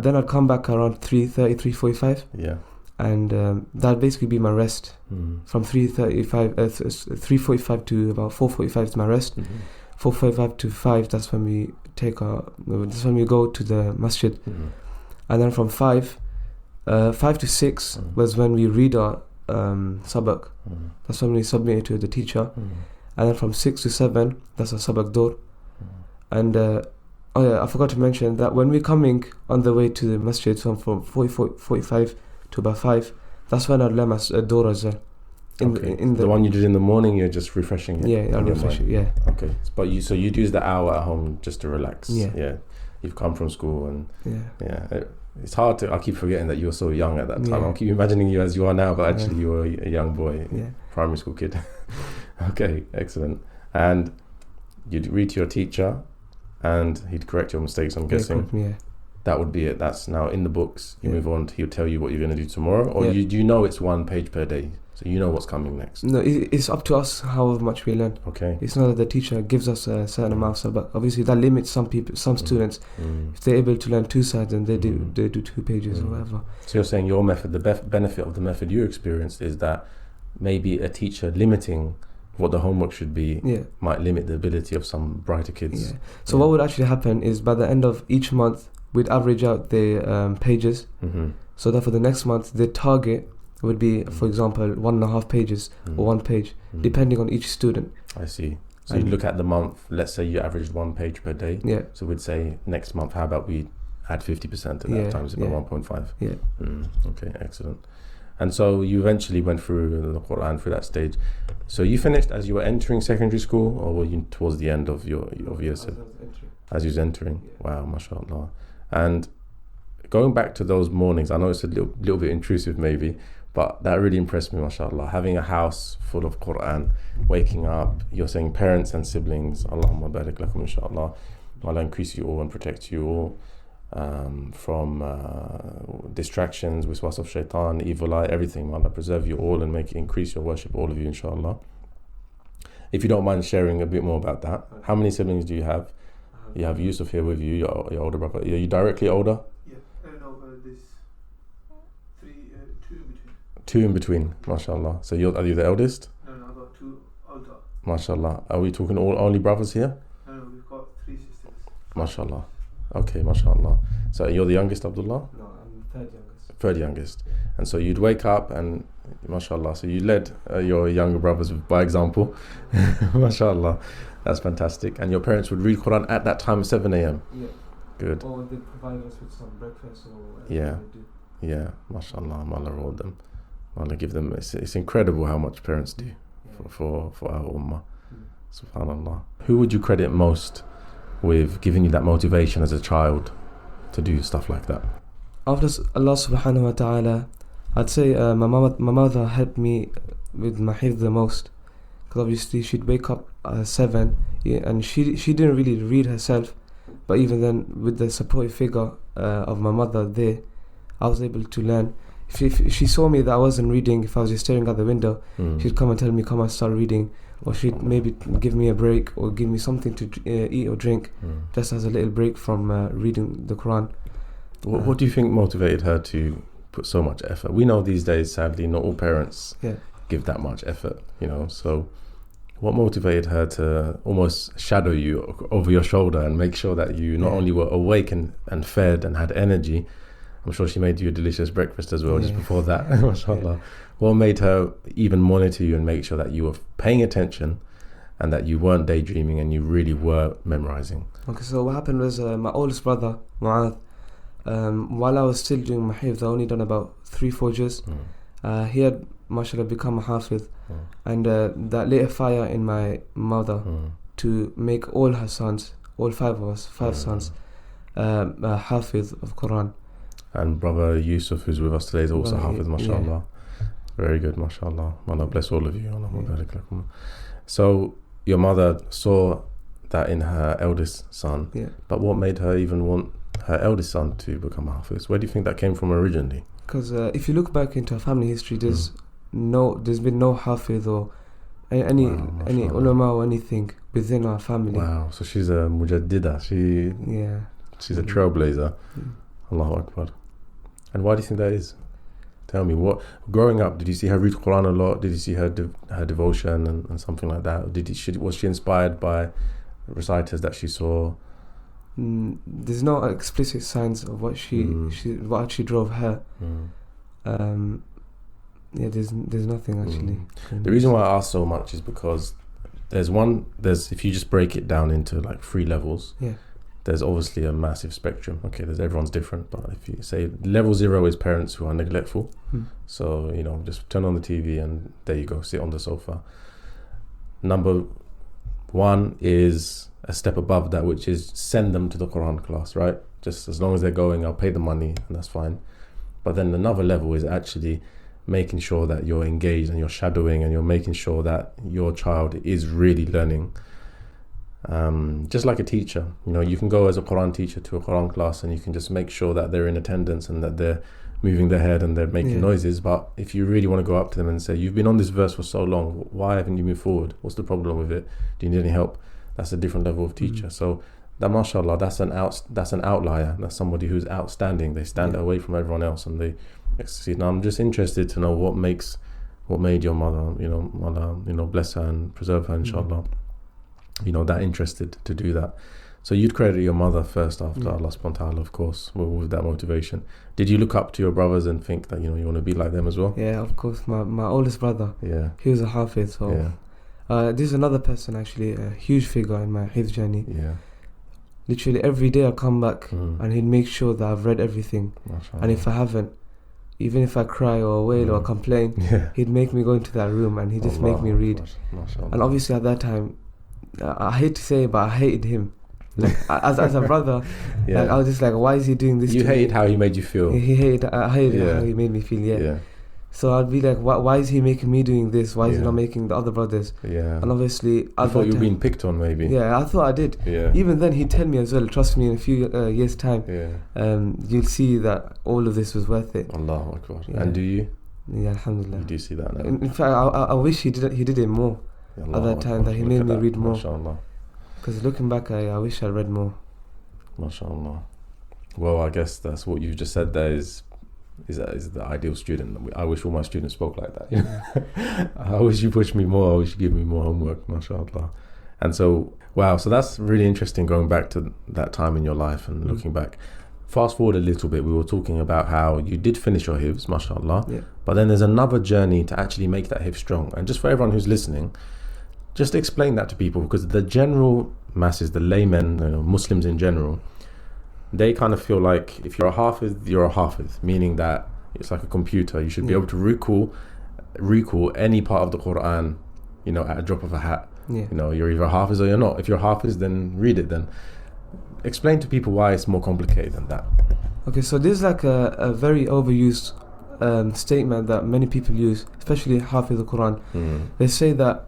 then I'd come back around 3:30, 3:45. Yeah. And that'd basically be my rest. From 3:45 to about 4:45 is my rest. 4:45 to 5, that's when we go to the masjid. And then from 5 to 6 was when we read our sabak. That's when we submit it to the teacher. And then from 6 to 7, that's our sabak dur. And I forgot to mention that when we're coming on the way to the masjid, so from 45 to about 5, that's when I learn my dur as well. In the one you did in the morning, you're just refreshing it. Yeah, I'll refresh it. Yeah. Okay, but you'd use the hour at home just to relax. Yeah. You've come from school and it's hard to. I keep forgetting that you were so young at that time. I keep imagining you as you are now, but actually you were a young boy, primary school kid. Okay, excellent. And you'd read to your teacher, and he'd correct your mistakes. I'm guessing. That would be it. That's now in the books. You move on. He'll tell you what you're going to do tomorrow, or you know it's 1 page per day. So you know what's coming next. No, it's up to us how much we learn. Okay. It's not that the teacher gives us a certain amount, but obviously that limits some people, some students. If they're able to learn 2 sides, and they do 2 pages or whatever. So you're saying your method, the benefit of the method you experienced is that maybe a teacher limiting what the homework should be might limit the ability of some brighter kids. Yeah. So what would actually happen is by the end of each month, we'd average out the pages. So that for the next month, the target would be, for example, 1.5 pages or 1 page, depending on each student. I see. So you look at the month, let's say you averaged 1 page per day. Yeah. So we'd say next month, how about we add 50% to that times it by 1.5? Yeah. Okay, excellent. And so you eventually went through the Qur'an through that stage. So you finished as you were entering secondary school, or were you towards the end of your year 7? As you was entering. Yeah. Wow, Masha'Allah. And going back to those mornings, I know it's a little bit intrusive maybe, but that really impressed me, Masha'Allah. Having a house full of Qur'an, waking up, you're saying parents and siblings, Allahumma barik lakum inshaAllah. Allah increase you all and protect you all from distractions, waswas of shaitan, evil eye, everything. Allah preserve you all and increase your worship, all of you, inshallah. If you don't mind sharing a bit more about that, how many siblings do you have? You have Yusuf here with you, your older brother. Are you directly older? Yeah, no, there's two in between. Two in between, mashallah. So are you the eldest? No, I've got 2 older. Mashallah. Are we talking only brothers here? No, we've got 3 sisters. Mashallah. Okay, mashallah. So you're the youngest, Abdullah? No, I'm third youngest. Third youngest. And so you'd wake up and, mashallah, so you led your younger brothers by example. Mashallah. That's fantastic. And your parents would read Quran at that time, 7 a.m. Yeah. Good. Or they provide us with some breakfast or whatever Yeah. they do. Yeah, mashallah, Allah reward them. Allah give them, it's incredible how much parents do for our ummah. Subhanallah. Who would you credit most with giving you that motivation as a child to do stuff like that? After Allah subhanahu wa ta'ala, I'd say my mother helped me with my hifz the most. Because obviously she'd wake up at 7, and she didn't really read herself. But even then, with the supportive figure of my mother there, I was able to learn. If she saw me that I wasn't reading, if I was just staring out the window, she'd come and tell me, come and start reading. Or she'd maybe give me a break or give me something to eat or drink, just as a little break from reading the Quran. What do you think motivated her to put so much effort? We know these days, sadly, not all parents give that much effort, so what motivated her to almost shadow you over your shoulder and make sure that you not only were awake and fed and had energy? I'm sure she made you a delicious breakfast as well just before that. Mashallah. What made her even monitor you and make sure that you were paying attention and that you weren't daydreaming and you really were memorizing? Okay, so what happened was my oldest brother, Mu'adh, while I was still doing my hifz, I only done about 3-4 juz. He had, mashallah, become a hafiz. And that lit a fire in my mother to make all her sons, all 5 of us, 5 sons, hafiz of Quran. And brother Yusuf, who's with us today, is also hafiz, mashallah. Very good, mashallah. Allah bless all of you. So your mother saw that in her eldest son, but what made her even want her eldest son to become a hafiz? Where do you think that came from originally? Because if you look back into our family history, there's been no hafiz or any ulama or anything within our family. Wow, so she's a mujaddida. She's a trailblazer. Allahu Akbar. And why do you think that is? Tell me, what growing up, did you see her read Quran a lot? Did you see her devotion and something like that? Was she inspired by reciters that she saw? There's no explicit signs of what what actually drove her. There's nothing actually. The reason why I ask so much is because there's if you just break it down into like 3 levels. There's obviously a massive spectrum. Okay, everyone's different, but if you say level 0 is parents who are neglectful, so just turn on the TV and there you go, sit on the sofa. Number 1 is a step above that, which is send them to the Quran class, right? Just as long as they're going, I'll pay the money and that's fine. But then another level is actually making sure that you're engaged and you're shadowing and you're making sure that your child is really learning. Just like a teacher, you can go as a Quran teacher to a Quran class and you can just make sure that they're in attendance and that they're moving their head and they're making noises. But if you really want to go up to them and say, you've been on this verse for so long, why haven't you moved forward? What's the problem with it? Do you need any help? That's a different level of teacher. So that, mashallah, that's an outlier. That's somebody who's outstanding. They stand away from everyone else and they succeed. Now I'm just interested to know what made your mother, Allah, bless her and preserve her, inshallah. That interested to do that. So you'd credit your mother first after Allah subhanahu wa ta'ala, of course, with that motivation. Did you look up to your brothers and think that, you want to be like them as well? Yeah, of course. My oldest brother, he was a hafiz, so This is another person actually, a huge figure in my hifz journey. Yeah. Literally every day I come back and he'd make sure that I've read everything. Mashallah. And if I haven't, even if I cry or wail or complain, he'd make me go into that room and he'd just make me read. Mashallah. And obviously at that time, I hate to say it, but I hated him. Like as a brother, like I was just like, why is he doing this? You to hated me? how he made you feel. I hated how he made me feel. Yeah. So I'd be like, why is he making me doing this? Why is he not making the other brothers? Yeah. And obviously, I thought you were being picked on, maybe. Yeah, I thought I did. Yeah. Even then, he'd tell me as well. Trust me, in a few years' time, you'll see that all of this was worth it. Allahu Akbar. Yeah. And do you? Yeah, alhamdulillah. You do see that now. In fact, I wish he did it more at that time. That he made me read more. Masha'Allah. Because looking back, I wish I read more. Masha'Allah. Well, I guess that's what you've just said there is the ideal student. I wish all my students spoke like that. You know? I wish you pushed me more. I wish you give me more homework. Masha'Allah. And so, wow. So that's really interesting going back to that time in your life and looking back. Fast forward a little bit, we were talking about how you did finish your hifz, mashallah. Yeah. But then there's another journey to actually make that hifz strong. And just for everyone who's listening, just explain that to people, because the general masses, the laymen, Muslims in general, they kind of feel like if you're a hafiz, you're a hafiz, meaning that it's like a computer. You should be able to recall any part of the Qur'an, at a drop of a hat. Yeah. You're either a hafiz or you're not. If you're a hafiz, then read it then. Explain to people why it's more complicated than that. Okay, so this is like a very overused statement that many people use, especially hafiz the Quran. They say that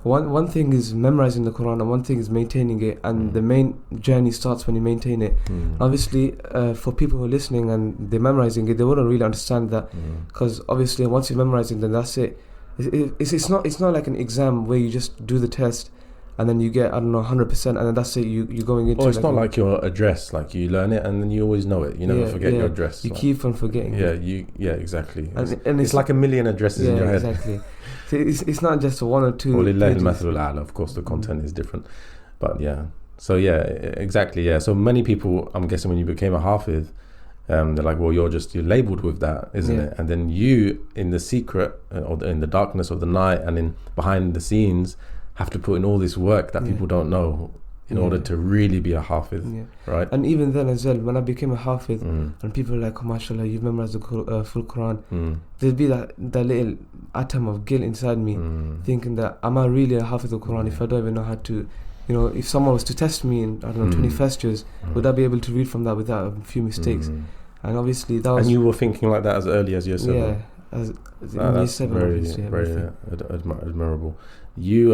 one thing is memorizing the Quran and one thing is maintaining it, and the main journey starts when you maintain it. Obviously, for people who are listening and they're memorizing it, they wouldn't really understand that, because obviously once you're memorizing, then that's it. It's not like an exam where you just do the test and then you get 100%, and then that's it. You're going into. Or it's not like your address. Like you learn it and then you always know it. You never forget your address. You keep on forgetting. Yeah, exactly. And it's like a million addresses in your head. Exactly. So it's not just one or two. وَلِلَّهِ الْمَثَلُ الْأَعْلَى. Of course, the content is different, but yeah. So yeah, exactly. Yeah. So many people, I'm guessing, when you became a hafiz, they're like, well, you're labeled with that, isn't it? And then you, in the secret or in the darkness of the night and in behind the scenes, have to put in all this work that people don't know in order to really be a hafiz, right? And even then as well, when I became a hafiz and people are like, oh, mashallah, you've memorized the full Quran, there'd be that little atom of guilt inside me, thinking that, am I really a hafiz of the Quran if I don't even know how to, if someone was to test me in, 21st years, would I be able to read from that without a few mistakes? And obviously that was... And you were thinking like that as early as year 7? Yeah, as that's 7, very admirable. You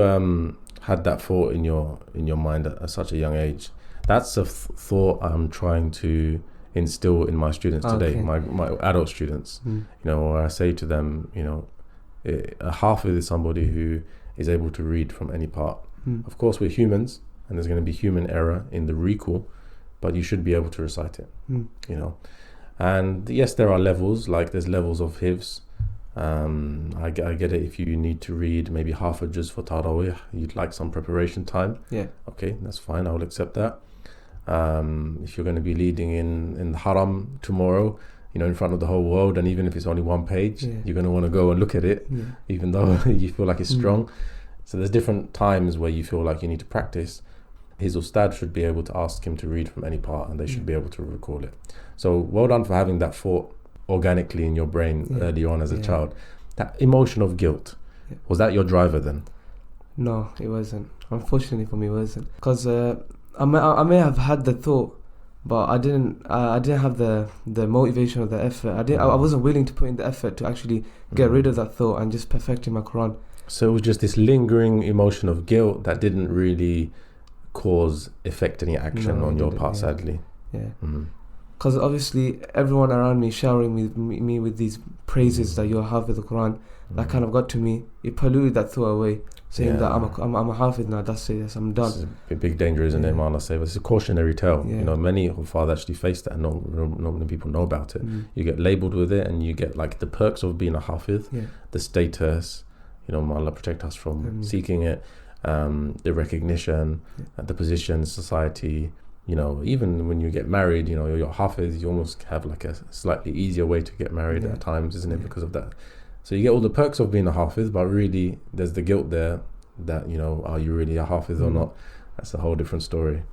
had that thought in your mind at such a young age. That's a thought I'm trying to instill in my students today, my adult students. Where I say to them, a hafiz is somebody who is able to read from any part. Of course, we're humans, and there's going to be human error in the recall, but you should be able to recite it. And yes, there are levels. Like there's levels of hifz. I get it. If you need to read maybe half a juz for Tarawih, you'd like some preparation time. Yeah. Okay, that's fine. I will accept that. If you're going to be leading in the haram tomorrow, in front of the whole world, and even if it's only one page, you're going to want to go and look at it, even though you feel like it's strong. So there's different times where you feel like you need to practice. His ustad should be able to ask him to read from any part, and they should be able to recall it. So well done for having that thought organically in your brain early on as a child. That emotion of guilt, was that your driver then? No, it wasn't. Unfortunately for me, it wasn't. Because I may have had the thought, but I didn't have the motivation or the effort. I wasn't willing to put in the effort to actually get rid of that thought and just perfecting my Quran. So it was just this lingering emotion of guilt that didn't really affect any action on your part, sadly. Yeah. Because obviously everyone around me showering me with these praises that you're hafiz the Quran, that kind of got to me. It polluted that thought away, saying that I'm a hafiz now, that's it, yes, I'm done. This is a big danger, isn't it, Ma'Allah say? But it's a cautionary tale. Many Huffaz actually face that, and not many people know about it. You get labelled with it, and you get like the perks of being a hafiz, the status, Ma'Allah protect us from seeking it, the recognition, the position, society. Even when you get married, you're hafiz, you almost have like a slightly easier way to get married at times, isn't it, because of that. So you get all the perks of being a hafiz, but really there's the guilt there that, are you really a hafiz or not? That's a whole different story.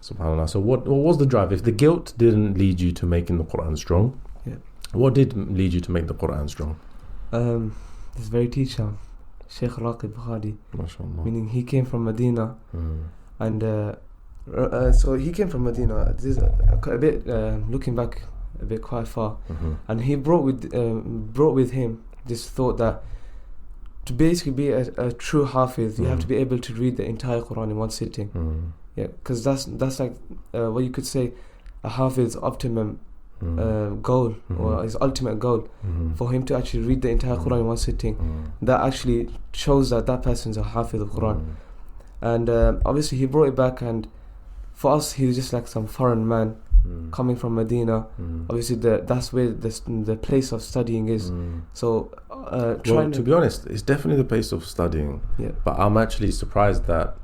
SubhanAllah. So what was the drive? If the guilt didn't lead you to making the Qur'an strong, what did lead you to make the Qur'an strong? This very teacher, Sheikh Raqib Bukhari, Masha'Allah. meaning he came from Medina, and so he came from Medina. This is a bit looking back a bit quite far, and he brought with him this thought that to basically be a true hafiz, you have to be able to read the entire Quran in one sitting. Yeah, because that's like what you could say a hafiz optimum goal, or his ultimate goal, for him to actually read the entire Quran in one sitting. That actually shows that person's a hafiz of Quran. And obviously he brought it back, and for us he was just like some foreign man coming from Medina. Obviously that's where the place of studying is. So to be honest, it's definitely the place of studying. But I'm actually surprised that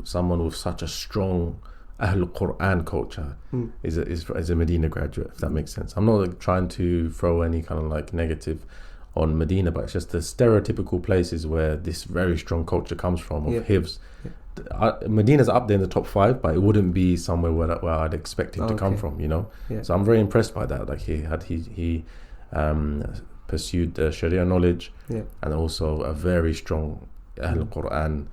someone with such a strong Ahl Qur'an culture is a Medina graduate, if that makes sense. I'm not trying to throw any kind of like negative on Medina, but it's just the stereotypical places where this very strong culture comes from of hifz. Medina's up there in the top 5, but it wouldn't be somewhere where I'd expect it to come from, So I'm very impressed by that. Like he pursued the Sharia knowledge, and also a very strong Ahl Qur'an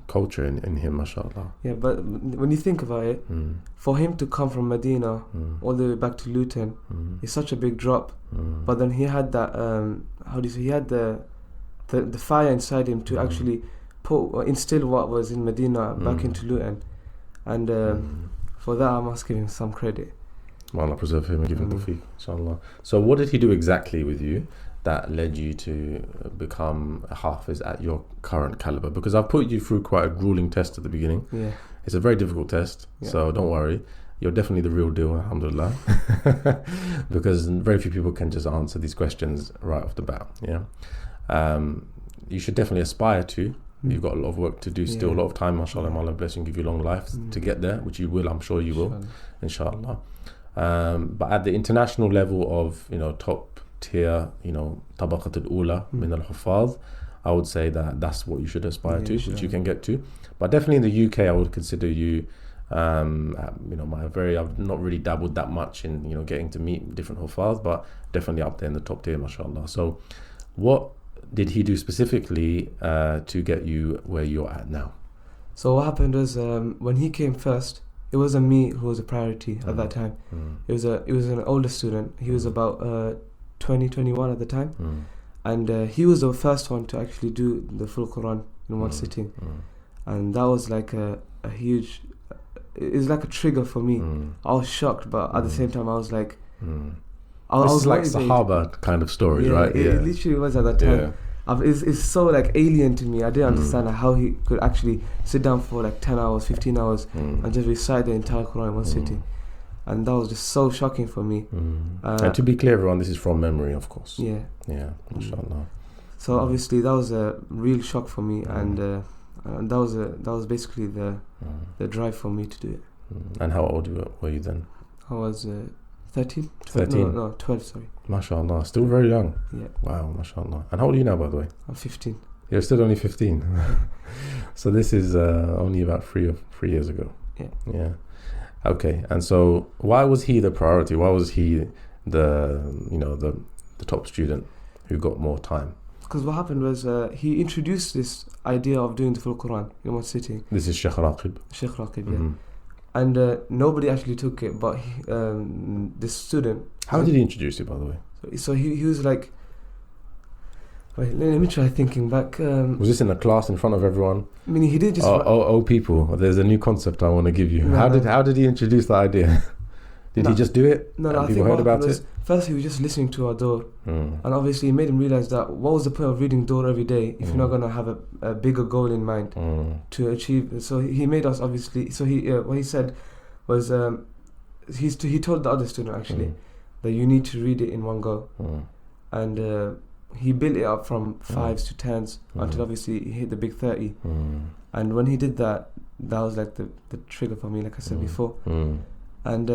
culture in him, Masha'Allah. Yeah, but when you think about it, for him to come from Medina all the way back to Luton is such a big drop. But then he had that he had the fire inside him to actually instill what was in Medina back into Luton, and for that I must give him some credit. Well, Allah preserve him and give him tawfiq, inshallah. So what did he do exactly with you that led you to become a hafiz at your current caliber? Because I've put you through quite a grueling test at the beginning. It's a very difficult test, so don't worry, you're definitely the real deal, alhamdulillah. Because very few people can just answer these questions right off the bat. You should definitely aspire to. You've got a lot of work to do still, a lot of time, mashallah. Allah bless you and give you long life to get there, which you will, I'm sure you will, inshallah. But at the international level of top tier, tabaqat al-ula min al-hufaz, I would say that's what you should aspire to, which you can get to. But definitely in the UK, I would consider you, I've not really dabbled that much in, getting to meet different hufaz, but definitely up there in the top tier, mashallah. So what did he do specifically to get you where you're at now? So what happened was, when he came first, it wasn't me who was a priority at that time. It was an older student. He was about 21 at the time, and he was the first one to actually do the full Quran in one sitting, and that was like a huge. It was like a trigger for me. I was shocked, but at the same time, I was like, I was like Sahaba kind of stories, right? It literally was at that time. It's so like alien to me. I didn't understand how he could actually sit down for like 10 hours, 15 hours and just recite the entire Quran in one sitting. And that was just so shocking for me. And to be clear, everyone, this is from memory, of course. Yeah, mashallah. So obviously that was a real shock for me, and that was basically the drive for me to do it. And how old were you then? I was 13? 13? No, 12, sorry. MashaAllah, still very young. Yeah. Wow, MashaAllah. And how old are you now, by the way? I'm 15. You're still only 15. So this is only about 3 years ago. Yeah. Okay, and so why was he the priority? Why was he the top student who got more time? Because what happened was he introduced this idea of doing the full Quran in one sitting. This is Sheikh Raqib. Sheikh Raqib, yeah. And nobody actually took it, but this student. How did he introduce it, by the way? So he was like. Wait, let me try thinking back. Was this in a class in front of everyone? I mean, he did just. Oh, people! There's a new concept I want to give you. No, how did he introduce the idea? Did he just do it? No, and I people think heard about it. First, he was just listening to our door, and obviously, it made him realize that what was the point of reading door every day if you're not gonna have a bigger goal in mind to achieve. So he made us obviously. So what he said was he told the other student actually that you need to read it in one go, and. He built it up from 5s to 10s until obviously he hit the big 30. And when he did that, that was like the trigger for me, like I said before. And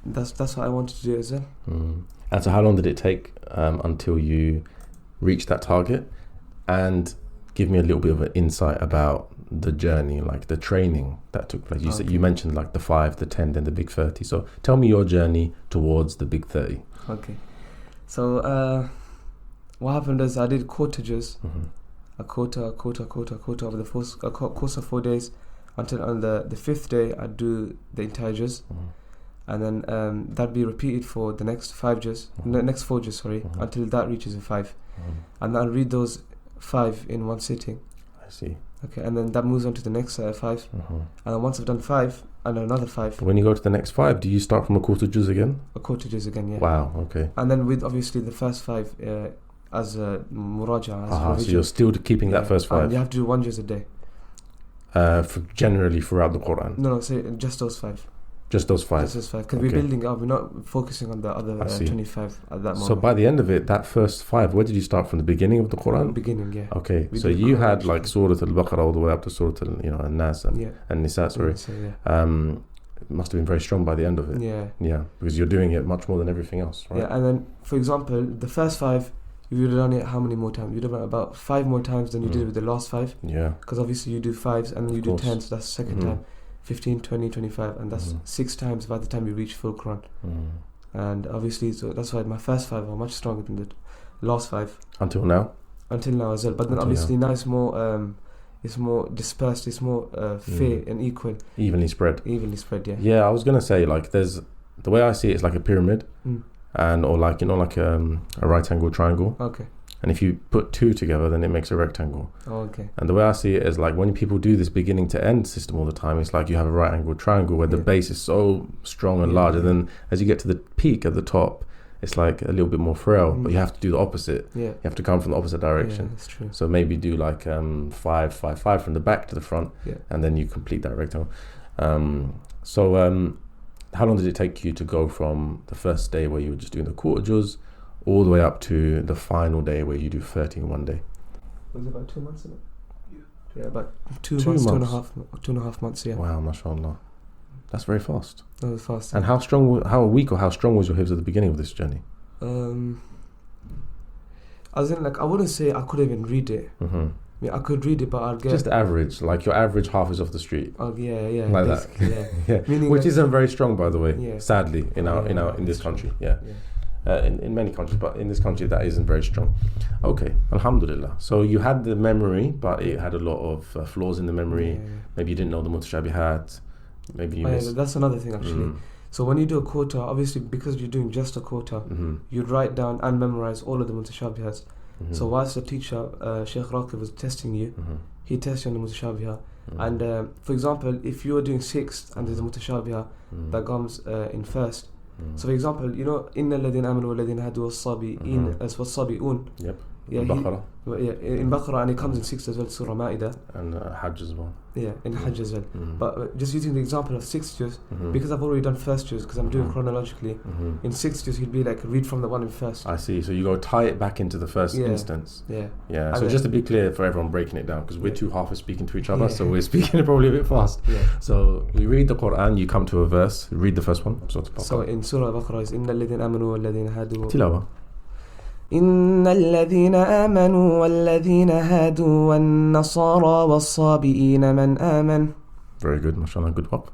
that's what I wanted to do as well. And so how long did it take until you reached that target? And give me a little bit of an insight about the journey, like the training that took place. You said, you mentioned like the 5, the 10, then the big 30. So tell me your journey towards the big 30. Okay. So what happened is I did quartages, a quarter over the course of 4 days, until on the 5th day I do the entire juz, and then that'd be repeated for the next 5 juz, next 4 juz, until that reaches a 5, and I'll read those 5 in one sitting. I see. Okay, and then that moves on to the next 5, and then once I've done 5 and another 5. But when you go to the next 5, do you start from a quarter juz again? A quarter juz again, yeah. Wow. Okay. And then with obviously the first 5 as muraja, as revision. So you're still keeping that first 5. And you have to do 1 juz a day. Generally throughout the Quran. No, say just those 5. Just those 5. Just those 5, because we're building up. We're not focusing on the other 25 at that moment. So by the end of it, that first 5, where did you start from? The beginning of the Quran? Beginning, yeah. Okay, so you had like Surah Al-Baqarah all the way up to Surah Al-Nas and Nisa, sorry. It must have been very strong by the end of it. Yeah, because you're doing it much more than everything else, right? Yeah, and then, for example, the first 5, you would have done it how many more times? You'd have done it about 5 more times than you did with the last 5. Yeah. Because obviously you do 5s and then you do 10s, so that's the second time. 15, 20, 25, and that's 6 times by the time you reach full Quran. And obviously, so that's why my first 5 are much stronger than the last 5. Until now as well. But then obviously now it's more dispersed, it's more fair and equal. Evenly spread, yeah. Yeah, I was going to say, like, there's, the way I see it is like a pyramid, and or like, like a right angle triangle. Okay. And if you put 2 together, then it makes a rectangle. Oh, okay. And the way I see it is like when people do this beginning to end system all the time, it's like you have a right angle triangle where the base is so strong and large, and then as you get to the peak at the top, it's like a little bit more frail, but you have to do the opposite. You have to come from the opposite direction. That's true. So maybe do like 5, 5, 5 from the back to the front, and then you complete that rectangle. How long did it take you to go from the first day where you were just doing the quarter juz all the way up to the final day where you do 30 in one day? Was it about 2 months, isn't it? Yeah, about 2 months, 2.5 months, yeah. Wow, Masha'Allah. That's very fast. That was fast. And how weak or how strong was your hifz at the beginning of this journey? As in, like, I wouldn't say I could even read it. I mean, I could read it, but I'd get... Just average, like your average hafiz off the street. Oh, yeah. Like that. Yeah. Meaning which isn't very strong, by the way, sadly, in this country. In many countries, but in this country that isn't very strong. Okay, alhamdulillah. So you had the memory, but it had a lot of flaws in the memory. Maybe you didn't know the Mutashabihat. Maybe you missed. That's another thing, actually. So when you do a quarter, obviously because you're doing just a quarter, you'd write down and memorize all of the Mutashabihats. So whilst the teacher, Sheikh Raqib, was testing you, he tests you on the Mutashabihah. And for example, if you are doing 6th and there's a Mutashabihah that comes in first. So for example, إِنَّ الَّذِينَ آمَنُوا وَالَّذِينَ هَادُوا وَالصَّابِئِينَ as وَالصَّابِئُونَ. In Baqarah. In Baqarah, and it comes in 6th as well, Surah Ma'idah. And Hajj as well. Yeah, in Hajj as well. But just using the example of 6th juz, because I've already done first juz, because I'm doing chronologically, in 6th juz he'd be like, read from the one in first. I see, so you go tie it back into the first instance. Yeah. So just to be clear for everyone breaking it down, because we're two half speaking to each other, so we're speaking probably a bit fast. So we read the Qur'an, you come to a verse, read the first one. So in Surah Al-Baqarah is إِنَّ الَّذِينَ آمَنُوا وَالَّذِينَ هَادُوا. Tilawa. إن الذين آمنوا والذين هادوا والنصارى والصابئين من آمن. Very good, mashallah, good work.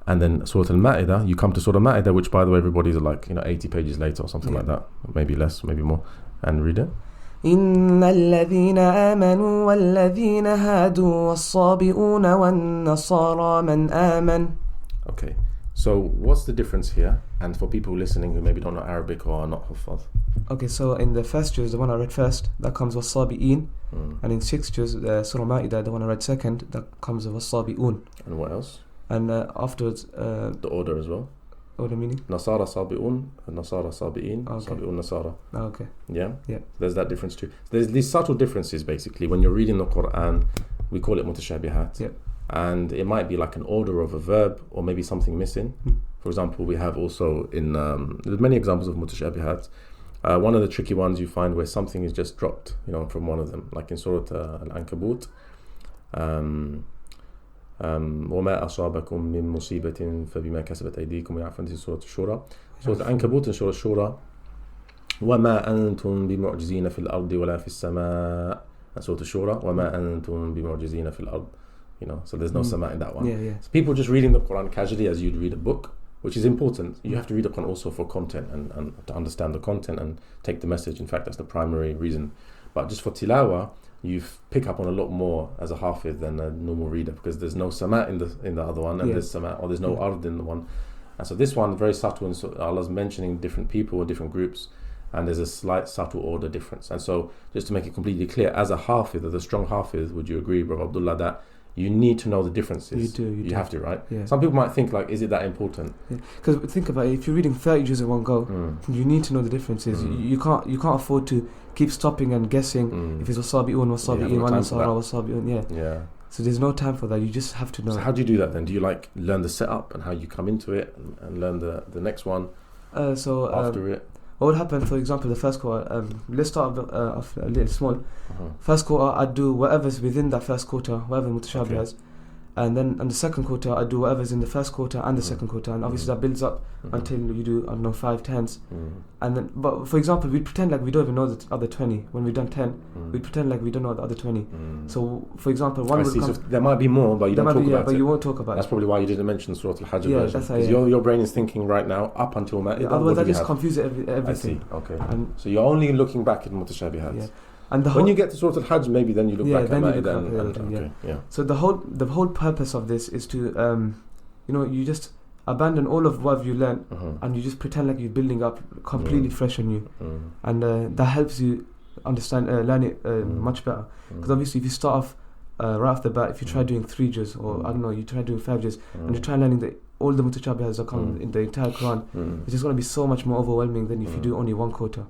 And then Surah Al-Ma'idah, you come to Surah Al-Ma'idah, which by the way everybody's like 80 pages later or something like that, maybe less, maybe more, and read it. إن الذين آمنوا والذين هادوا والصابئون والنصارى من آمن. Okay, so what's the difference here? And for people listening who maybe don't know Arabic or are not huffaz. Okay, so in the first juz, the one I read first, that comes was-sabi'in. And in 6th juz, Surah Ma'idah, the one I read second, that comes was-sabi'un. And what else? And afterwards... the order as well. Order meaning? Nasara sabi'un, Nasara sabi'in, sabi'un Nasara. Okay. Yeah? There's that difference too. There's these subtle differences basically. When you're reading the Qur'an, we call it Mutashabihat. And it might be like an order of a verb or maybe something missing. For example, we have also in... there's many examples of Mutashabihat. One of the tricky ones you find where something is just dropped, from one of them, like in Surah Al-Ankabut. وَمَا أَصَابَكُم مِّن مُّصِيبَةٍ فَبِمَا كَسَبَتْ أَيْدِيكُمْ وَيَعْفُ عَنْ Surah Shura. Surah Al-Ankabut and Surah Shura. وَمَا أَنْتُمْ بِمُعْجِزِينَ فِي الْأَرْضِ وَلَا فِي السَّمَاءِ and Surah Shura, وَمَا أَنْتُمْ بِمُعْجِزِينَ فِي الْأَرْضِ. So there's no sama in that one. So people just reading the Quran casually as you'd read a book, which is important. You have to read the Quran also for content and to understand the content and take the message. In fact, that's the primary reason. But just for tilawah, you pick up on a lot more as a hafiz than a normal reader, because there's no sama in the other one, and there's sama, or there's no ard in the one. And so this one, very subtle, and so Allah's mentioning different people or different groups, and there's a slight subtle order difference. And so just to make it completely clear, as a hafiz, as a strong hafiz, would you agree, Brother Abdullah, that you need to know the differences? You do. Have to, right? Some people might think, like, is it that important? Because think about it, if you're reading 30 juz in one go, you need to know the differences. You can't afford to keep stopping and guessing if it's wasabi'un, wasabi'un. So there's no time for that. You just have to know. So how do you do that then? Do you like learn the setup and how you come into it and learn the next one after it? What would happen, for example, the first quarter, let's start off a little small. First quarter, I'd do whatever's within that first quarter, whatever Mutashabihat. And then in the second quarter, I do whatever's in the first quarter and the second quarter, and obviously that builds up until you do, I don't know, 5 10s. And then, but for example, we pretend like we don't even know the other 20. When we've done 10, we pretend like we don't know the other 20. So, for example, one would come. So there might be more, but you don't talk about it. But you won't talk about it. That's probably why you didn't mention Surah Al-Hajj version. Because your brain is thinking right now up until Ma'idah. Otherwise, that just confuses everything. I see. Okay. So you're only looking back at Mutashabihat. And when you get to Surah Al-Hajj, maybe then you look back at Ma'idah. So the whole purpose of this is to, you just abandon all of what you learned and you just pretend like you're building up completely fresh and new. And that helps you understand, learn it much better. Because obviously if you start off right off the bat, if you try doing 3 juz, or I don't know, you try doing 5 juz, and you try learning all the Mutashabihas that come in the entire Quran, it's just going to be so much more overwhelming than if you do only one quarter.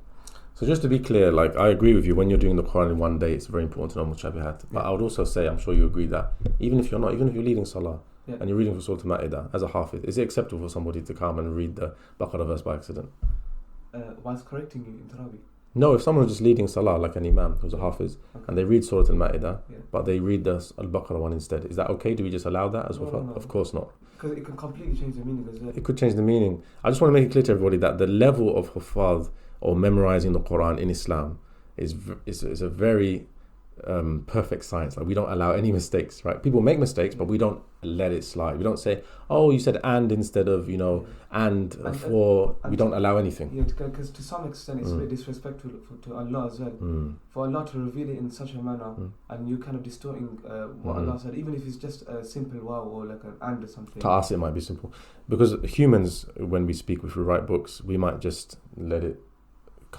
So just to be clear, like, I agree with you, when you're doing the Quran in one day, it's very important to know Mutashabihat. But I would also say, I'm sure you agree, that even if you're leading Salah and you're reading for Surah Al-Ma'idah as a hafiz, is it acceptable for somebody to come and read the Baqarah verse by accident? Whilst correcting you in Tarawih? No, if someone's just leading Salah, like an imam who's a hafiz, and they read Surah Al-Ma'idah, but they read the Al-Baqarah one instead, is that okay? Do we just allow that as well? No. Of course not. Because it can completely change the meaning as well. It could change the meaning. I just want to make it clear to everybody that the level of hufaz or memorizing the Quran in Islam is a very perfect science. Like, we don't allow any mistakes, right? People make mistakes, but we don't let it slide. We don't say, oh, you said and instead of, and for. We don't allow anything. Yeah, because to some extent it's very disrespectful to Allah as well. For Allah to reveal it in such a manner, and you kind of distorting what Allah said, even if it's just a simple wow or like an and or something. To us it might be simple. Because humans, when we speak, if we write books, we might just let it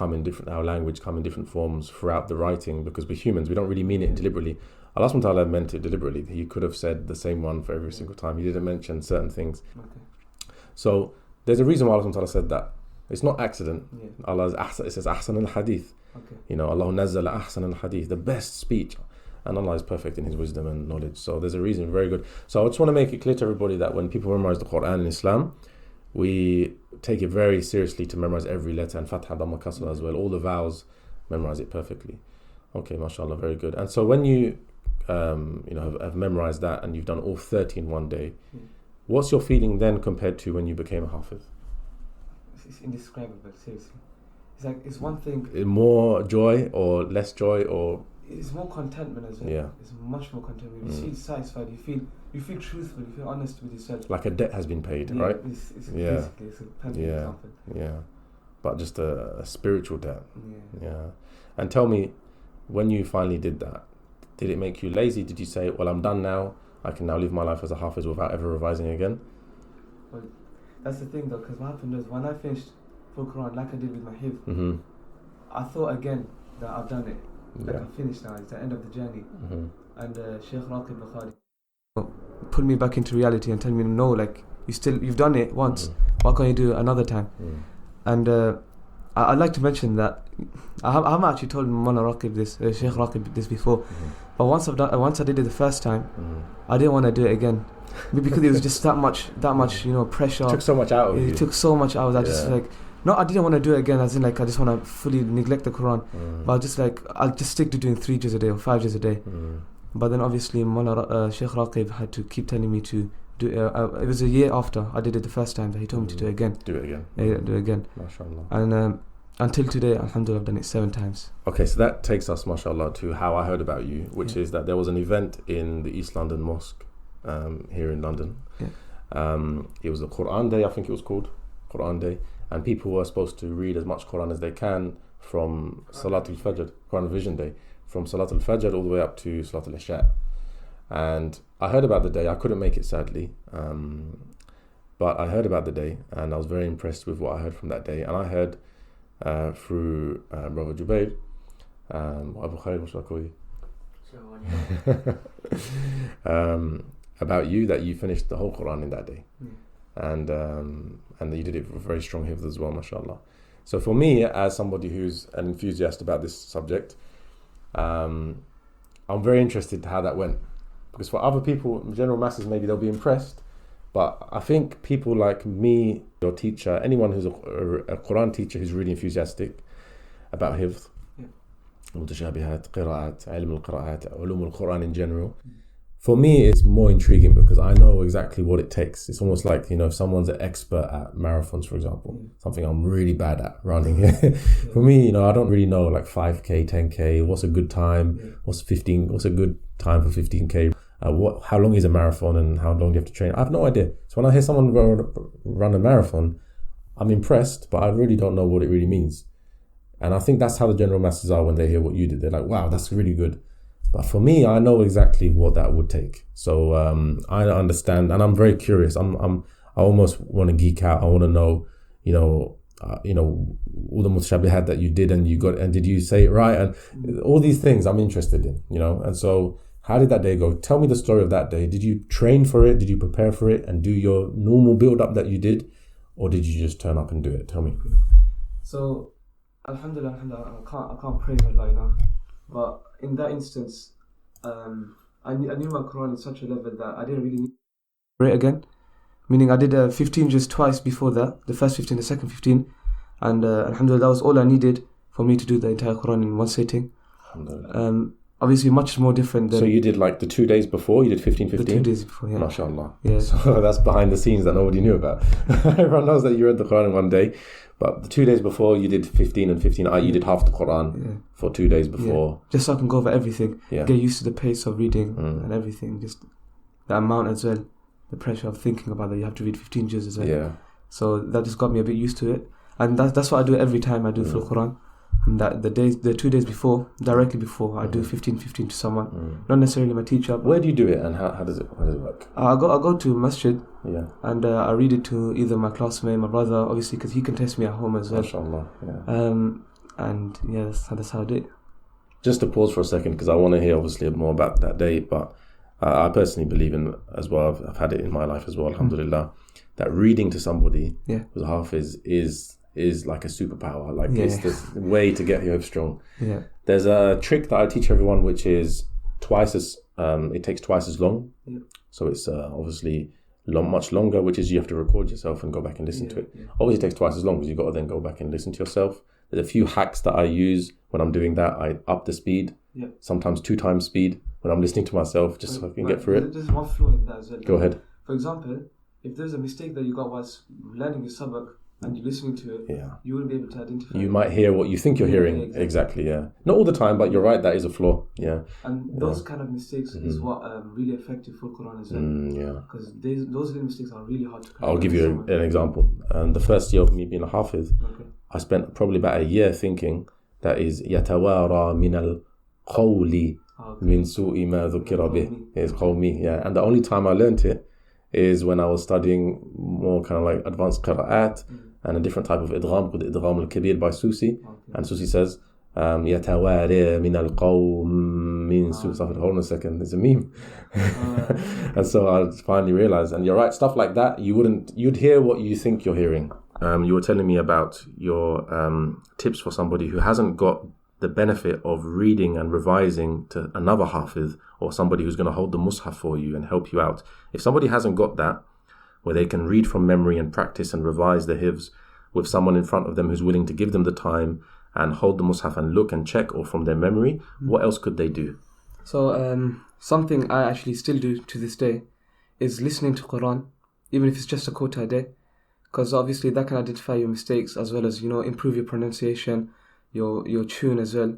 our language come in different forms throughout the writing, because we're humans, we don't really mean it deliberately. Allah subhanahu wa ta'ala meant it deliberately. He could have said the same one for every single time. He didn't mention certain things. So there's a reason why Allah subhanahu wa ta'ala said that. It's not accident. It says ahsan al-hadith. Allah nazzala ahsan al-hadith, the best speech. And Allah is perfect in His wisdom and knowledge. So there's a reason, very good. So I just want to make it clear to everybody that when people memorize the Quran in Islam, we take it very seriously to memorize every letter, and Fatha, Dhamma, Kasra as well. All the vowels, memorize it perfectly. Okay, mashallah, very good. And so when you have memorized that and you've done all 30 in one day, what's your feeling then compared to when you became a hafiz? It's indescribable, seriously. It's like, it's one thing. More joy or less joy, or? It's more contentment as well. It's much more contentment. You feel satisfied, you feel truthful, you feel honest with yourself. Like a debt has been paid, right? It's basically, it's a perfect example. But just a spiritual debt. And tell me, when you finally did that, did it make you lazy? Did you say, well, I'm done now, I can now live my life as a hafiz without ever revising again? Well, that's the thing though, because what happened was, when I finished full Quran, like I did with my hifz, I thought again that I've done it. Like, I'm finished now, it's the end of the journey. And Sheikh Raqib Bukhari pull me back into reality and tell me, no, like, you've done it once, why can't you do it another time? And I'd like to mention that I haven't actually told Mawlana Raqib this, Sheikh Raqib this before, but once I did it the first time, I didn't want to do it again, because it was just that much pressure. It took so much out of you. It took so much out. I just like, no, I didn't want to do it again, as in like I just want to fully neglect the Quran, but I'll just stick to doing 3 juz a day or 5 juz a day. But then obviously Sheikh Raqib had to keep telling me to do it. It was a year after I did it the first time that he told me to do it again. Do it again. Do it again. Masha'Allah. And Until today, alhamdulillah, I've done it 7 times. Okay, so that takes us, mashallah, to how I heard about you, which is that there was an event in the East London Mosque here in London. It was a Qur'an day, I think it was called Qur'an day, and people were supposed to read as much Qur'an as they can from Salatul Fajr, Qur'an Vision Day, from Salatul Fajr all the way up to Salatul Isha. And I heard about the day. I couldn't make it, sadly, but I heard about the day, and I was very impressed with what I heard from that day. And I heard through Brother Jubair, Abu Khair, what should I call you? About you, that you finished the whole Quran in that day, and that you did it with very strong hifz as well, mashallah. So for me, as somebody who's an enthusiast about this subject, I'm very interested to how that went, because for other people, general masses, maybe they'll be impressed, but I think people like me, your teacher, anyone who's a Quran teacher who's really enthusiastic about hifz, Al-Mutashabihat, Qira'at, ELM Qur'an, Qur'an in general, for me, it's more intriguing because I know exactly what it takes. It's almost like, if someone's an expert at marathons, for example, something I'm really bad at running. For me, I don't really know, like 5K, 10K, what's a good time, what's a good time for 15K, how long is a marathon and how long do you have to train? I have no idea. So when I hear someone run a marathon, I'm impressed, but I really don't know what it really means. And I think that's how the general masses are when they hear what you did. They're like, wow, that's really good. But for me, I know exactly what that would take. So I understand, and I'm very curious. I almost want to geek out. I want to know, all the Mutashabihat that you did, and did you say it right, and all these things I'm interested in, And so, how did that day go? Tell me the story of that day. Did you train for it? Did you prepare for it and do your normal build up that you did, or did you just turn up and do it? Tell me. So, alhamdulillah, I can't praise Allah enough. But in that instance, I knew my Quran in such a level that I didn't really need to read it again. Meaning I did 15 just twice before that, the first 15, the second 15. And alhamdulillah, that was all I needed for me to do the entire Quran in one sitting. Obviously much more different than... So you did like the 2 days before, you did 15? The 2 days before, yeah. Masha'Allah. Yeah. So that's behind the scenes that nobody knew about. Everyone knows that you read the Quran in one day. But the 2 days before, you did 15 and 15. You did half the Quran for 2 days before. Yeah. Just so I can go over everything. Yeah. Get used to the pace of reading and everything. Just the amount as well. The pressure of thinking about that you have to read 15 juz as well. Yeah. So that just got me a bit used to it. And that's what I do every time I do full Quran. And that the 2 days before, directly before, I do 15 to someone. Not necessarily my teacher. Where do you do it, and how does it work? I go to masjid. Yeah. And I read it to either my classmate, my brother, obviously, because he can test me at home as well. Masha'Allah, yeah. And yeah, that's how I do it. Just to pause for a second, because I want to hear obviously more about that day, but I personally believe in as well, I've had it in my life as well, alhamdulillah, that reading to somebody who's a hafiz is like a superpower. Like it's the way to get you strong. Yeah. There's a trick that I teach everyone, which is it takes twice as long. Yeah. So it's obviously much longer, which is you have to record yourself and go back and listen to it. Yeah. Obviously it takes twice as long because you've got to then go back and listen to yourself. There's a few hacks that I use when I'm doing that. I up the speed, sometimes 2 times speed when I'm listening to myself, just so I can get through it. There's one flaw in that as well. Go ahead. For example, if there's a mistake that you got whilst learning your sabak and you're listening to it, you wouldn't be able to identify You might hear what you think you're hearing. Exactly, yeah. Not all the time, but you're right, that is a flaw. Yeah. And those kind of mistakes is what really affect your full Quran as well. Because those little mistakes are really hard to correct. I'll give you an example. The first year of me being a hafiz, I spent probably about a year thinking that is يَتَوَارَى مِنَ الْقَوْلِ مِنْ سُوءِ مَا ذُكِرَ بِهِ. It's قَوْمِ, yeah. And the only time I learned it is when I was studying more kind of like advanced qira'at and a different type of idgham called idgham al-kabir by Susi. And Susi says, يَتَوَارِى مِنَ الْقَوْمِ مِنْ سُوءِ. Hold on a second, there's a meme. And so I finally realized, and you're right, stuff like that, you'd hear what you think you're hearing. You were telling me about your tips for somebody who hasn't got the benefit of reading and revising to another hafiz, or somebody who's going to hold the mushaf for you and help you out. If somebody hasn't got that, where they can read from memory and practice and revise the hifz with someone in front of them who's willing to give them the time and hold the mushaf and look and check, or from their memory, what else could they do? So something I actually still do to this day is listening to Quran, even if it's just a quote a day. because obviously that can identify your mistakes as well as, you know, improve your pronunciation, your tune as well.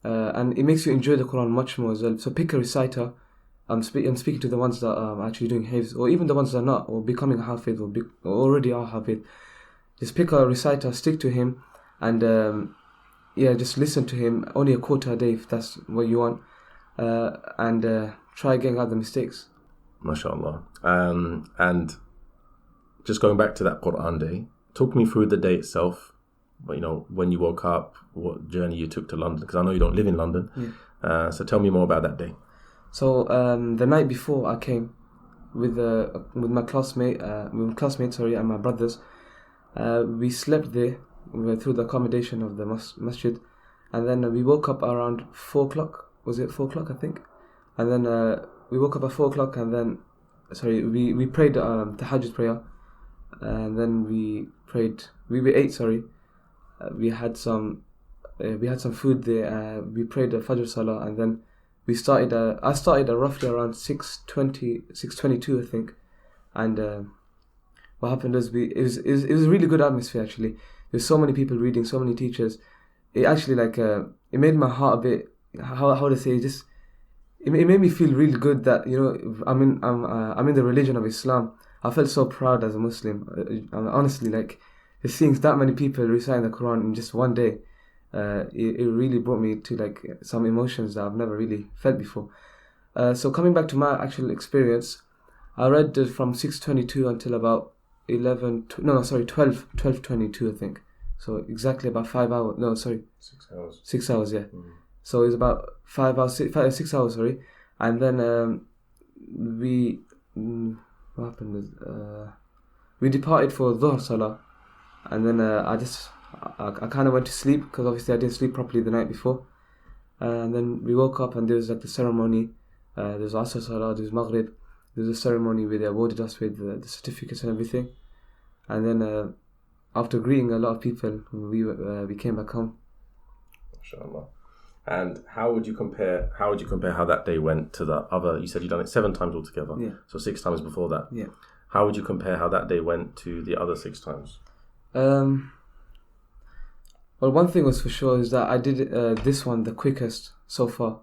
And it makes you enjoy the Quran much more as well. So pick a reciter. I'm speaking to the ones that are actually doing hafiz, or even the ones that are not, or becoming a hafiz, or already are hafiz. Just pick a reciter, stick to him, and just listen to him. Only a quarter a day if that's what you want, and try getting out the mistakes. Masha'Allah. And just going back to that Quran day, talk me through the day itself. You know, when you woke up, what journey you took to London, because I know you don't live in London. Yeah. So tell me more about that day. So the night before I came with my classmates, and my brothers. We slept there. We went through the accommodation of the masjid, and then we woke up around 4 o'clock. Was it 4 o'clock? I think. And then we woke up at 4 o'clock, and then we prayed tahajjud prayer, and then we ate. We had some food there. We prayed the Fajr Salah, and then we started. I started roughly around 6:22, I think, and what happened is it was a really good atmosphere actually. There's so many people reading, so many teachers. It actually it made my heart a bit, how to say, just it made me feel really good that, you know, I'm in the religion of Islam. I felt so proud as a Muslim. Honestly, just seeing that many people reciting the Quran in just one day, it really brought me to some emotions that I've never really felt before. So coming back to my actual experience, I read from 6:22 until about 12:22, I think. So exactly about 5 hours. No, sorry. 6 hours. 6 hours, yeah. So it's about 6 hours, sorry. And then what happened is we departed for Dhuhr Salah, and then I kind of went to sleep because obviously I didn't sleep properly the night before. And then we woke up and there was the ceremony. There's Asr Salah, there's Maghrib. There's a ceremony where they awarded us with the certificates and everything. And then after greeting a lot of people, we came back home. Masha'Allah. And how would you compare how that day went to the other? You said you'd done it 7 times altogether. Yeah. So 6 times before that. Yeah. How would you compare how that day went to the other 6 times? Well, one thing was for sure is that I did this one the quickest so far,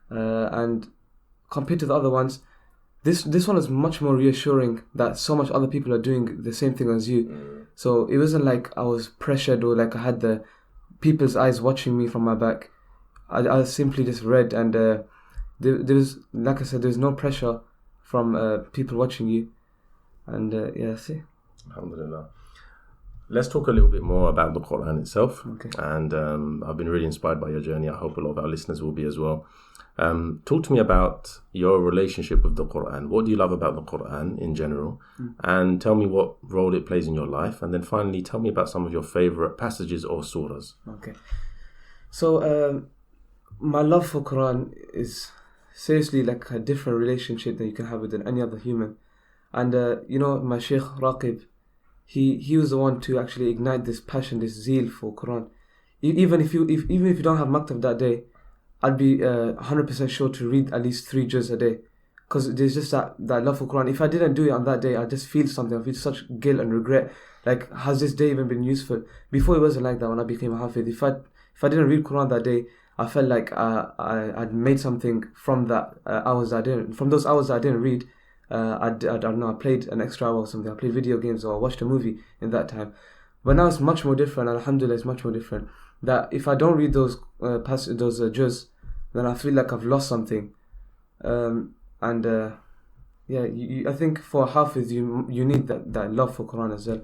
and compared to the other ones, this one is much more reassuring that so much other people are doing the same thing as you. So it wasn't like I was pressured or like I had the people's eyes watching me from my back. I simply just read, and there was, like I said, there's no pressure from people watching you, and that's it. Alhamdulillah. Let's talk a little bit more about the Quran itself. Okay. And I've been really inspired by your journey. I hope a lot of our listeners will be as well. Talk to me about your relationship with the Quran. What do you love about the Quran in general? And tell me what role it plays in your life. And then finally, tell me about some of your favorite passages or surahs. Okay. So, my love for Quran is seriously like a different relationship that you can have with any other human. And, my Shaykh Raqib, he was the one to actually ignite this passion, this zeal for Quran. Even if you don't have maktab that day, I'd be 100% sure to read at least 3 juz a day, because there's just that love for Quran. If I didn't do it on that day, I just feel something. I feel such guilt and regret. Like, has this day even been useful? Before it wasn't like that. When I became a hafiz, if I didn't read Quran that day, I felt like I'd made something from that hours that I didn't. From those hours that I didn't read, I don't know. I played an extra hour or something. I played video games or watched a movie in that time. But now it's much more different. Alhamdulillah, it's much more different. That if I don't read those juz, then I feel like I've lost something. I think for hafiz you need that love for Quran as well.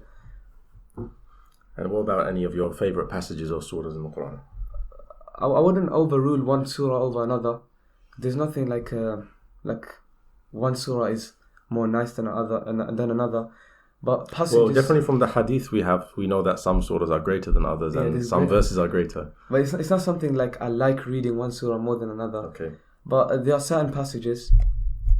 And what about any of your favorite passages or surahs in the Quran? I wouldn't overrule one surah over another. There's nothing like one surah is more nice than another. But passages, well, definitely from the hadith we know that some surahs are greater than others, and some verses are greater. But it's not something like I like reading one surah more than another. Okay. But there are certain passages,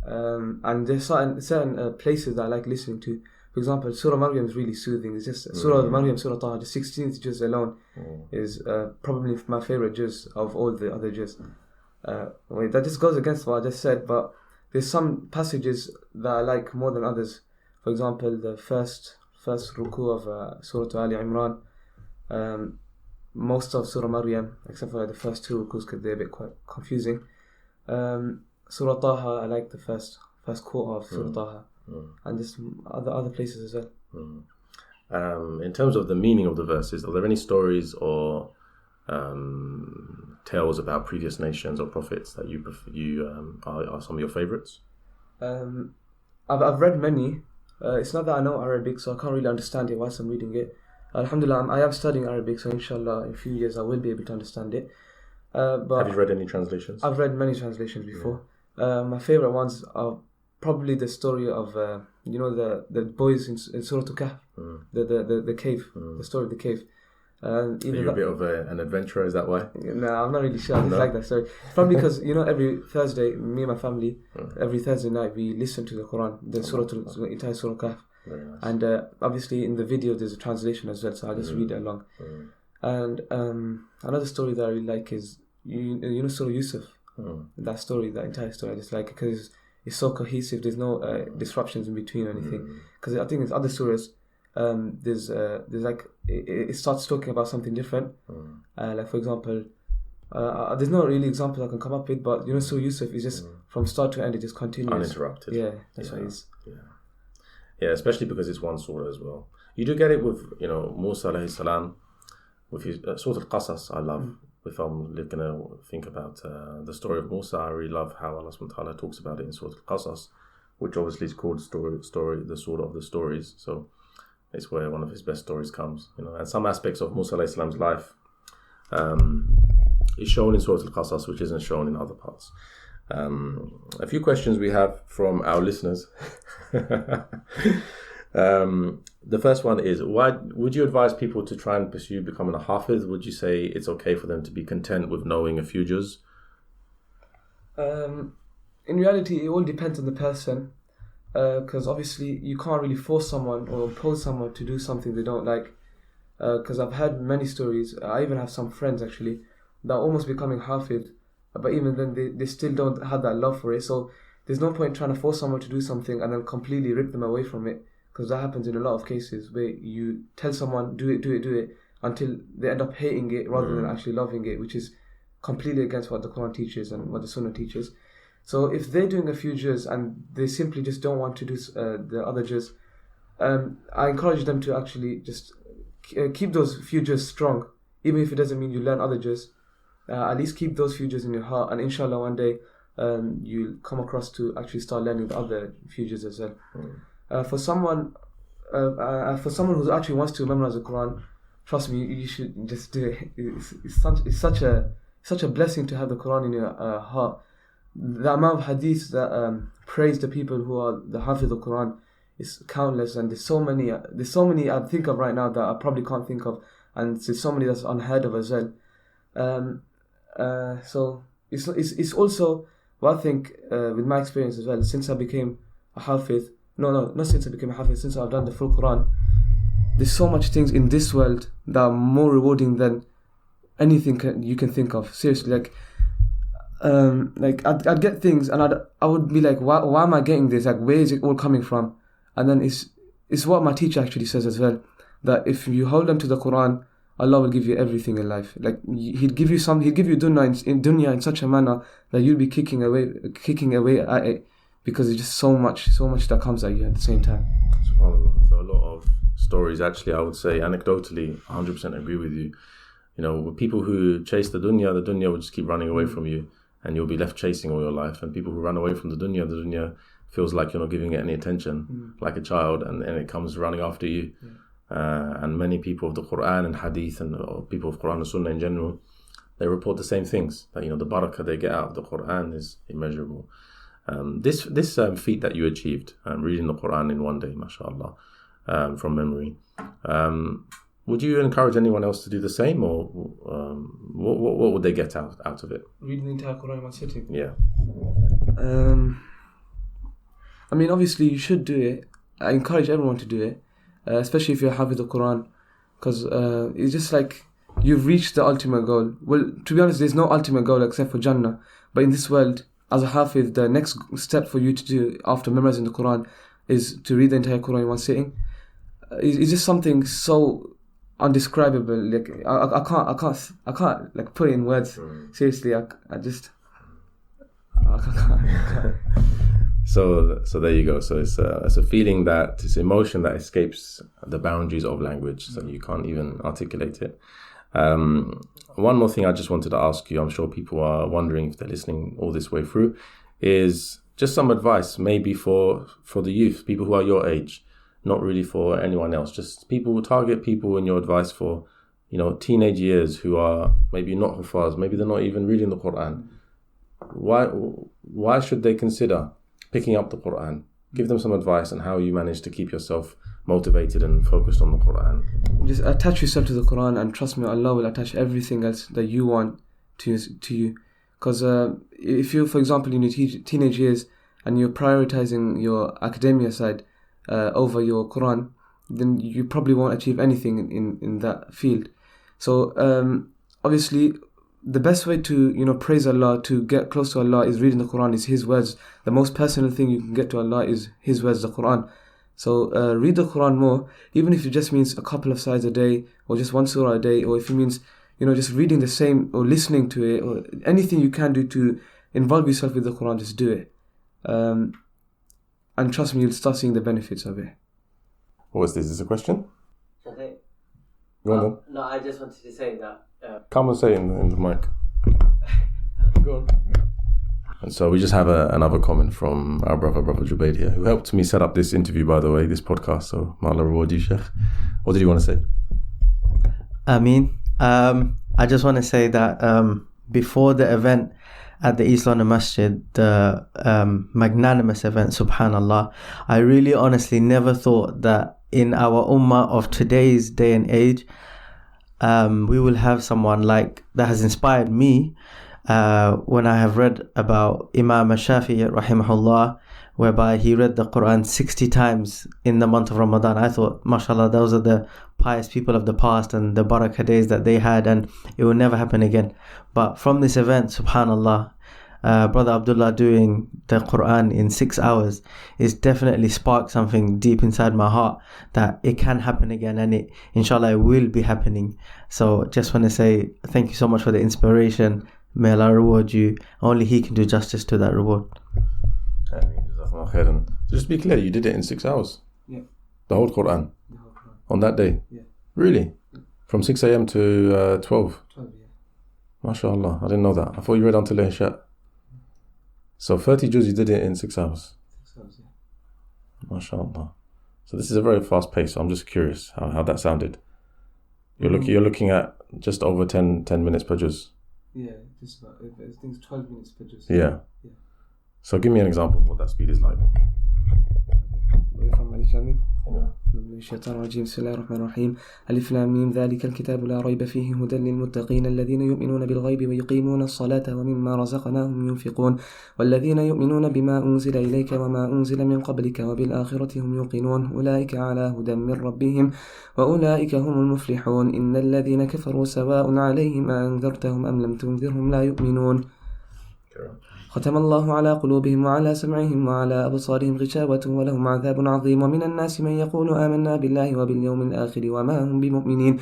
and there's certain places that I like listening to. For example, Surah Maryam is really soothing. It's just Surah Maryam, Surah Taha, the 16th juz alone is probably my favorite juz of all the other juz. That just goes against what I just said, but there's some passages that I like more than others. For example, the first first ruku of Surah Ali Imran, most of Surah Maryam, except for the first two rukus because they're a bit quite confusing. Surah Taha, I like the first quarter of Surah Taha, and there's other places as well. In terms of the meaning of the verses, are there any stories or tales about previous nations or prophets that are some of your favorites? I've read many. It's not that I know Arabic, so I can't really understand it whilst I'm reading it. Alhamdulillah, I am studying Arabic, so inshallah in a few years I will be able to understand it. But have you read any translations? I've read many translations before. My favorite ones are probably the story of the boys in Surah Al-Kahf, the cave, the story of the cave. Are you a bit of an adventurer, is that why? No, I'm not really sure. I just like that story. Probably because every Thursday, me and my family, every Thursday night we listen to the Quran, the entire Surah Al-Kahf. Very nice. And obviously in the video there's a translation as well, so I just read it along. And another story that I really like is Surah Yusuf. That story, that entire story, I just like it because it's so cohesive. There's no disruptions in between or anything. Because I think in other surahs, there's like it starts talking about something different. Like for example, there's not really examples I can come up with, but Surah Yusuf is just from start to end it just continues uninterrupted. Yeah, that's what it is. Yeah, especially because it's one surah as well. You do get it with Musa alayhi salam, with his Surah Al-Qasas. I love. If I'm going to think about the story of Musa, I really love how Allah subhanahu wa ta'ala talks about it in Surah Al-Qasas, which obviously is called the surah of the stories. So it's where one of his best stories comes. And some aspects of Musa alayhi salam's life is shown in Surah Al-Qasas, which isn't shown in other parts. A few questions we have from our listeners. The first one is, why would you advise people to try and pursue becoming a hafiz? Would you say it's okay for them to be content with knowing a few juz? In reality, it all depends on the person, because obviously you can't really force someone or impose someone to do something they don't like. Because I've heard many stories. I even have some friends actually that are almost becoming hafiz, but even then they still don't have that love for it. So there's no point trying to force someone to do something and then completely rip them away from it. Because that happens in a lot of cases where you tell someone, do it, until they end up hating it rather than actually loving it, which is completely against what the Quran teaches and what the Sunnah teaches. So if they're doing a few juz and they simply just don't want to do the other juz, I encourage them to actually just keep those few juz strong, even if it doesn't mean you learn other juz. At least keep those few juz in your heart, and inshallah one day you'll come across to actually start learning the other few juz as well. For someone who actually wants to memorize the Quran, trust me, you should just do it. It's such a blessing to have the Quran in your heart. The amount of hadiths that praise the people who are the hafiz of the Quran is countless, and there's so many I think of right now that I probably can't think of, and there's so many that's unheard of as well. So it's also what I think with my experience as well. Since I became a hafiz. No, not since I became a hafiz, since I've done the full Quran, there's so much things in this world that are more rewarding than anything you can think of. Seriously, like I'd get things and I would be like, why am I getting this? Like, where is it all coming from? And then it's what my teacher actually says as well, that if you hold on to the Quran, Allah will give you everything in life. Like He'd give you dunya in such a manner that you'll be kicking away at it. Because there's just so much that comes at you at the same time. So a lot of stories, actually, I would say, anecdotally, 100% agree with you. With people who chase the dunya will just keep running away from you, and you'll be left chasing all your life. And people who run away from the dunya feels like you're not giving it any attention, like a child, and it comes running after you. And many people of the Quran and Hadith, and people of Quran and Sunnah in general, they report the same things, that the barakah they get out of the Quran is immeasurable. This feat that you achieved, reading the Quran in one day, Masha'Allah, from memory, would you encourage anyone else to do the same, or what would they get out of it? Reading the entire Quran in one sitting? Yeah. I mean, obviously you should do it. I encourage everyone to do it, especially if you're hafiz the Quran, because it's just like you've reached the ultimate goal. Well, to be honest, there's no ultimate goal except for Jannah, but in this world, as a hafiz, the next step for you to do after memorizing the Quran is to read the entire Quran in one sitting. it's just something so undescribable. Like I can't like put it in words. Seriously, I can't. So there you go. So it's a feeling that it's emotion that escapes the boundaries of language. So you can't even articulate it. One more thing I just wanted to ask you. I'm sure people are wondering if they're listening all this way through. Is just some advice, maybe for the youth, people who are your age, not really for anyone else. Just target people in your advice for, teenage years who are maybe not hufaz, maybe they're not even reading the Qur'an. Why should they consider picking up the Qur'an? Give them some advice on how you manage to keep yourself motivated and focused on the Qur'an. Just attach yourself to the Qur'an, and trust me, Allah will attach everything else that you want to you. Because if you, for example, in your teenage years and you're prioritizing your academia side over your Qur'an, then you probably won't achieve anything in that field. So obviously, the best way to praise Allah, to get close to Allah, is reading the Qur'an, is His words. The most personal thing you can get to Allah is His words, the Qur'an. So read the Qur'an more, even if it just means a couple of sides a day, or just one surah a day, or if it means just reading the same, or listening to it, or anything you can do to involve yourself with the Qur'an, just do it. And trust me, you'll start seeing the benefits of it. What was this? Is this a question? Okay. Go on then. No, I just wanted to say that. Come and say in the mic. Go on. And so we just have another comment from our brother Jubaid here, who helped me set up this interview, by the way, this podcast. So, may Allah reward you, Sheikh. What did you want to say? I just want to say that before the event at the East London Masjid, the magnanimous event, subhanallah, I really honestly never thought that in our ummah of today's day and age, we will have someone like that has inspired me when I have read about Imam Shafi'i rahimahullah, whereby he read the Qur'an 60 times in the month of Ramadan. I thought, mashallah, those are the pious people of the past and the barakah days that they had, and it will never happen again. But from this event, subhanallah, Brother Abdullah doing the Qur'an in 6 hours is definitely sparked something deep inside my heart that it can happen again, and it, inshallah, it will be happening. So just want to say thank you so much for the inspiration. May Allah reward you. Only He can do justice to that reward. So just to be clear, you did it in 6 hours? Yeah. The whole Qur'an? The whole Qur'an. On that day? Yeah. Really? Yeah. From 6 a.m. to 12? 12, yeah. Masha'Allah, I didn't know that. I thought you read until Isha. So 30 juz you did it in 6 hours? 6 hours, yeah. Masha'Allah. So this is a very fast pace. So I'm just curious how that sounded. You're looking at just over 10 minutes per juz. Yeah, just about. I think it's 12 minutes per juz. Yeah. Yeah. So give me an example of what that speed is like. From Alif Lam Mim. Anyway. من الشيطان الرجيم. بسم الله الرحمن الرحيم. ألف لام ميم ذلك الكتاب لا ريب فيه هدى للمتقين الذين يؤمنون بالغيب ويقيمون الصلاة ومما رزقناهم ينفقون والذين يؤمنون بما أنزل إليك وما أنزل من قبلك وبالآخرة هم يوقنون أولئك على هدى من ربهم وأولئك هم المفلحون إن الذين كفروا سواء عليهم أنذرتهم أم لم تنذرهم لا يؤمنون. ختم الله على قلوبهم وعلى سمعهم وعلى أبصارهم غشاوة ولهم عذاب عظيم ومن الناس من يقول آمنا بالله وباليوم الآخر وما هم بمؤمنين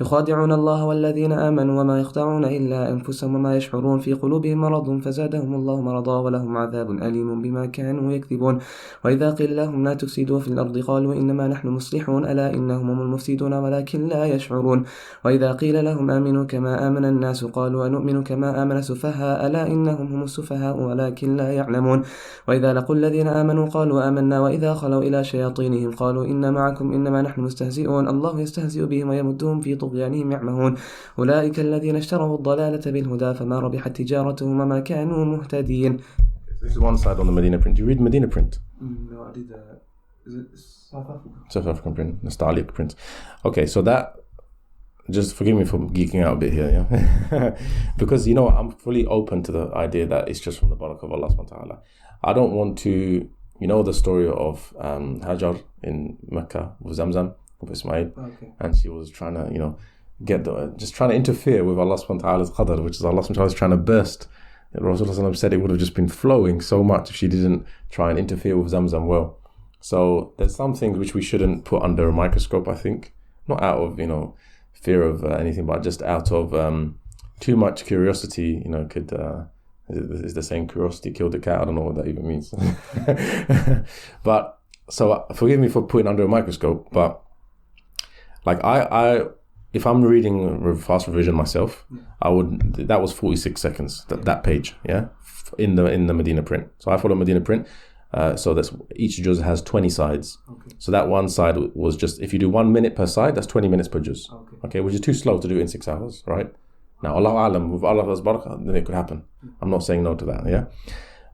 يخادعون الله والذين آمنوا وما يخدعون إلا أنفسهم وما يشعرون في قلوبهم مرض فزادهم الله مرضا ولهم عذاب أليم بما كانوا يكذبون وإذا قيل لهم لا تفسدوا في الأرض قالوا إنما نحن مصلحون ألا إنهم هم المفسدون ولكن لا يشعرون وإذا قيل لهم آمنوا كما آمن الناس قالوا أنؤمن كما آمن السفهاء ألا إنهم هم السفهاء ولكن لا يعلمون وإذا لقوا الذين آمنوا قالوا آمنا وإذا خلوا إلى شياطينهم قالوا إن معكم إنما نحن مستهزئون الله يستهزئ بهم ويمدهم في طغيانهم يعمهون أولئك الذين اشتروا الضلالة بالهدى فما ربحت تجارتهم وما كانوا مهتدين. This is one side on the Medina print. Do you read Medina print? No, I did is it South Africa? South African print, the Stalic print. Okay, so that, just forgive me for geeking out a bit here, yeah? Because, I'm fully open to the idea that it's just from the barakah of Allah subhanahu wa ta'ala. I don't want to, the story of Hajar in Mecca with Zamzam, with Ismail, Okay. and she was trying to, just trying to interfere with Allah subhanahu wa ta'ala's qadr, which is Allah subhanahu wa ta'ala is trying to burst. Rasulullah said it would have just been flowing so much if she didn't try and interfere with Zamzam well. So there's some things which we shouldn't put under a microscope, I think. Not out of, fear of anything, but just out of too much curiosity, could... is the saying curiosity killed the cat? I don't know what that even means. But, so forgive me for putting under a microscope, but like I if I'm reading fast revision myself, that was 46 seconds, that page, yeah, in the Medina print. So I follow Medina print. So that's each juz has 20 sides. Okay. So that one side was just, if you do 1 minute per side, that's 20 minutes per juz. Okay, which is too slow to do in 6 hours, right? Now, Allah Alam, with Allah's barakah, then it could happen. I'm not saying no to that, yeah?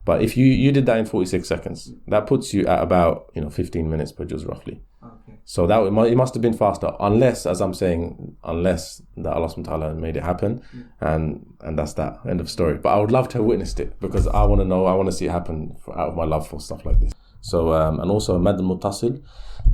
But if you did that in 46 seconds, that puts you at about 15 minutes per juz roughly. Okay. So it must have been faster, unless, as I'm saying, unless that Allah subhanahu wa ta'ala made it happen, and that's that, end of story. But I would love to have witnessed it, because I want to know, I want to see it happen out of my love for stuff like this. So, and also Mad Muttasil.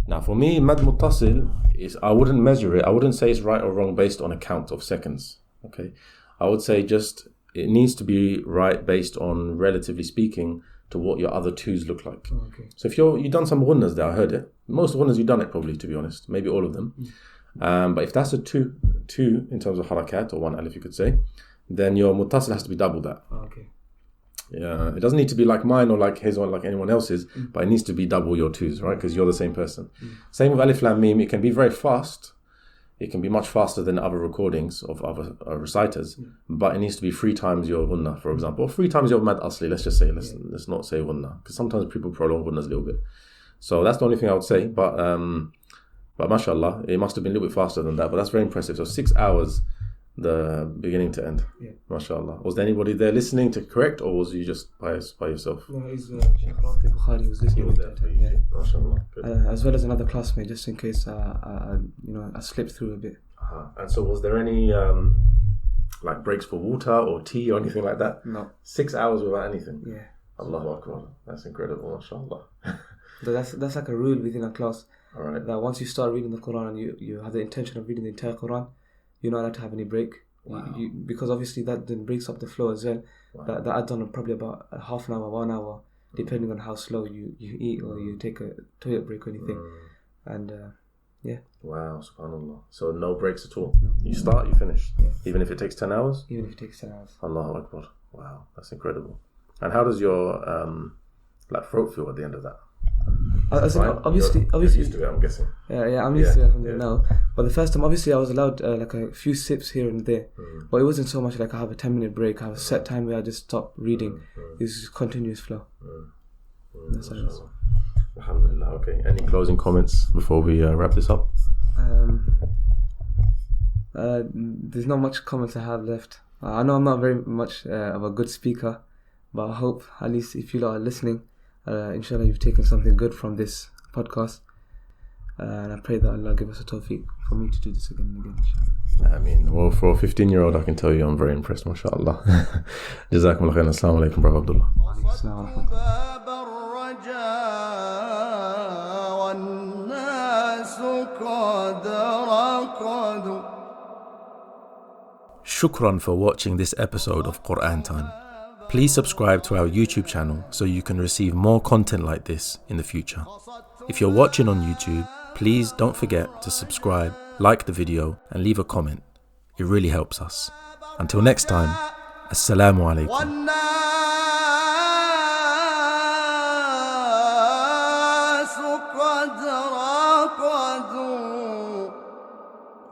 Now for me, Mad Muttasil is, I wouldn't measure it, I wouldn't say it's right or wrong based on a count of seconds. Okay, I would say just it needs to be right based on, relatively speaking, to what your other twos look like. Okay. So if you've done some ghunnas there, I heard it. Most ghunas you've done it probably, to be honest, maybe all of them. But if that's a two in terms of harakat, or one alif you could say, then your muttasil has to be double that. Okay. Yeah, it doesn't need to be like mine or like his or like anyone else's, but it needs to be double your twos, right? Because you're the same person. Same with alif lam mim. It can be very fast. It can be much faster than other recordings of other reciters, but it needs to be 3 times your gunna, for example, or 3 times your mad asli. Let's just say, let's not say gunna, because sometimes people prolong gunnas a little bit. So that's the only thing I would say. But Masha'Allah, it must have been a little bit faster than that. But that's very impressive. So 6 hours, the beginning to end. Yeah. Masha'Allah. Was there anybody there listening to correct, or was you just by yourself? No, he's Raqib Bukhari was listening. He was there. Yeah. Masha'Allah. As well as another classmate, just in case I slipped through a bit. And so, was there any like breaks for water or tea or anything like that? No. 6 hours without anything. Yeah. Allahu Akbar. That's incredible. Masha'Allah. That's like a rule within a class. All right. That once you start reading the Quran and you have the intention of reading the entire Quran, you're not allowed to have any break. Wow. Because obviously that then breaks up the flow as well. Wow. That adds on probably about a half an hour, 1 hour, depending on how slow you eat or you take a toilet break or anything. And yeah. Wow, subhanAllah. So no breaks at all. No. You start, you finish. Yeah. Even if it takes 10 hours? Even if it takes 10 hours. Allahu Akbar. Wow, that's incredible. And how does your throat feel at the end of that? Obviously, you're used to it, I'm guessing. Yeah, I'm used to it now. But the first time, obviously, I was allowed like a few sips here and there. But it wasn't so much like I have a 10-minute break. I have a set time where I just stop reading. It's just continuous flow. That's how it is. Alhamdulillah. Okay. Any closing comments before we wrap this up? There's not much comments I have left. I know I'm not very much of a good speaker, but I hope at least if you lot are listening, inshallah you've taken something good from this podcast, and I pray that Allah give us a tawfiq for me to do this again and again, inshallah. I mean, well, for a 15-year-old, I can tell you I'm very impressed, Masha'Allah. Jazakumullah khairan. Assalamu alaikum, brother Abdullah. Shukran for watching this episode of Qur'an Time. Please subscribe to our YouTube channel so you can receive more content like this in the future. If you're watching on YouTube, please don't forget to subscribe, like the video and leave a comment. It really helps us. Until next time, Assalamu alaikum.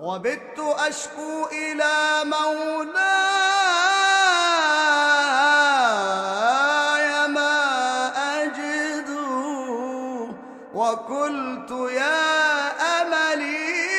وبت أشكو إلى مولاي ما أجد وقلت يا أملي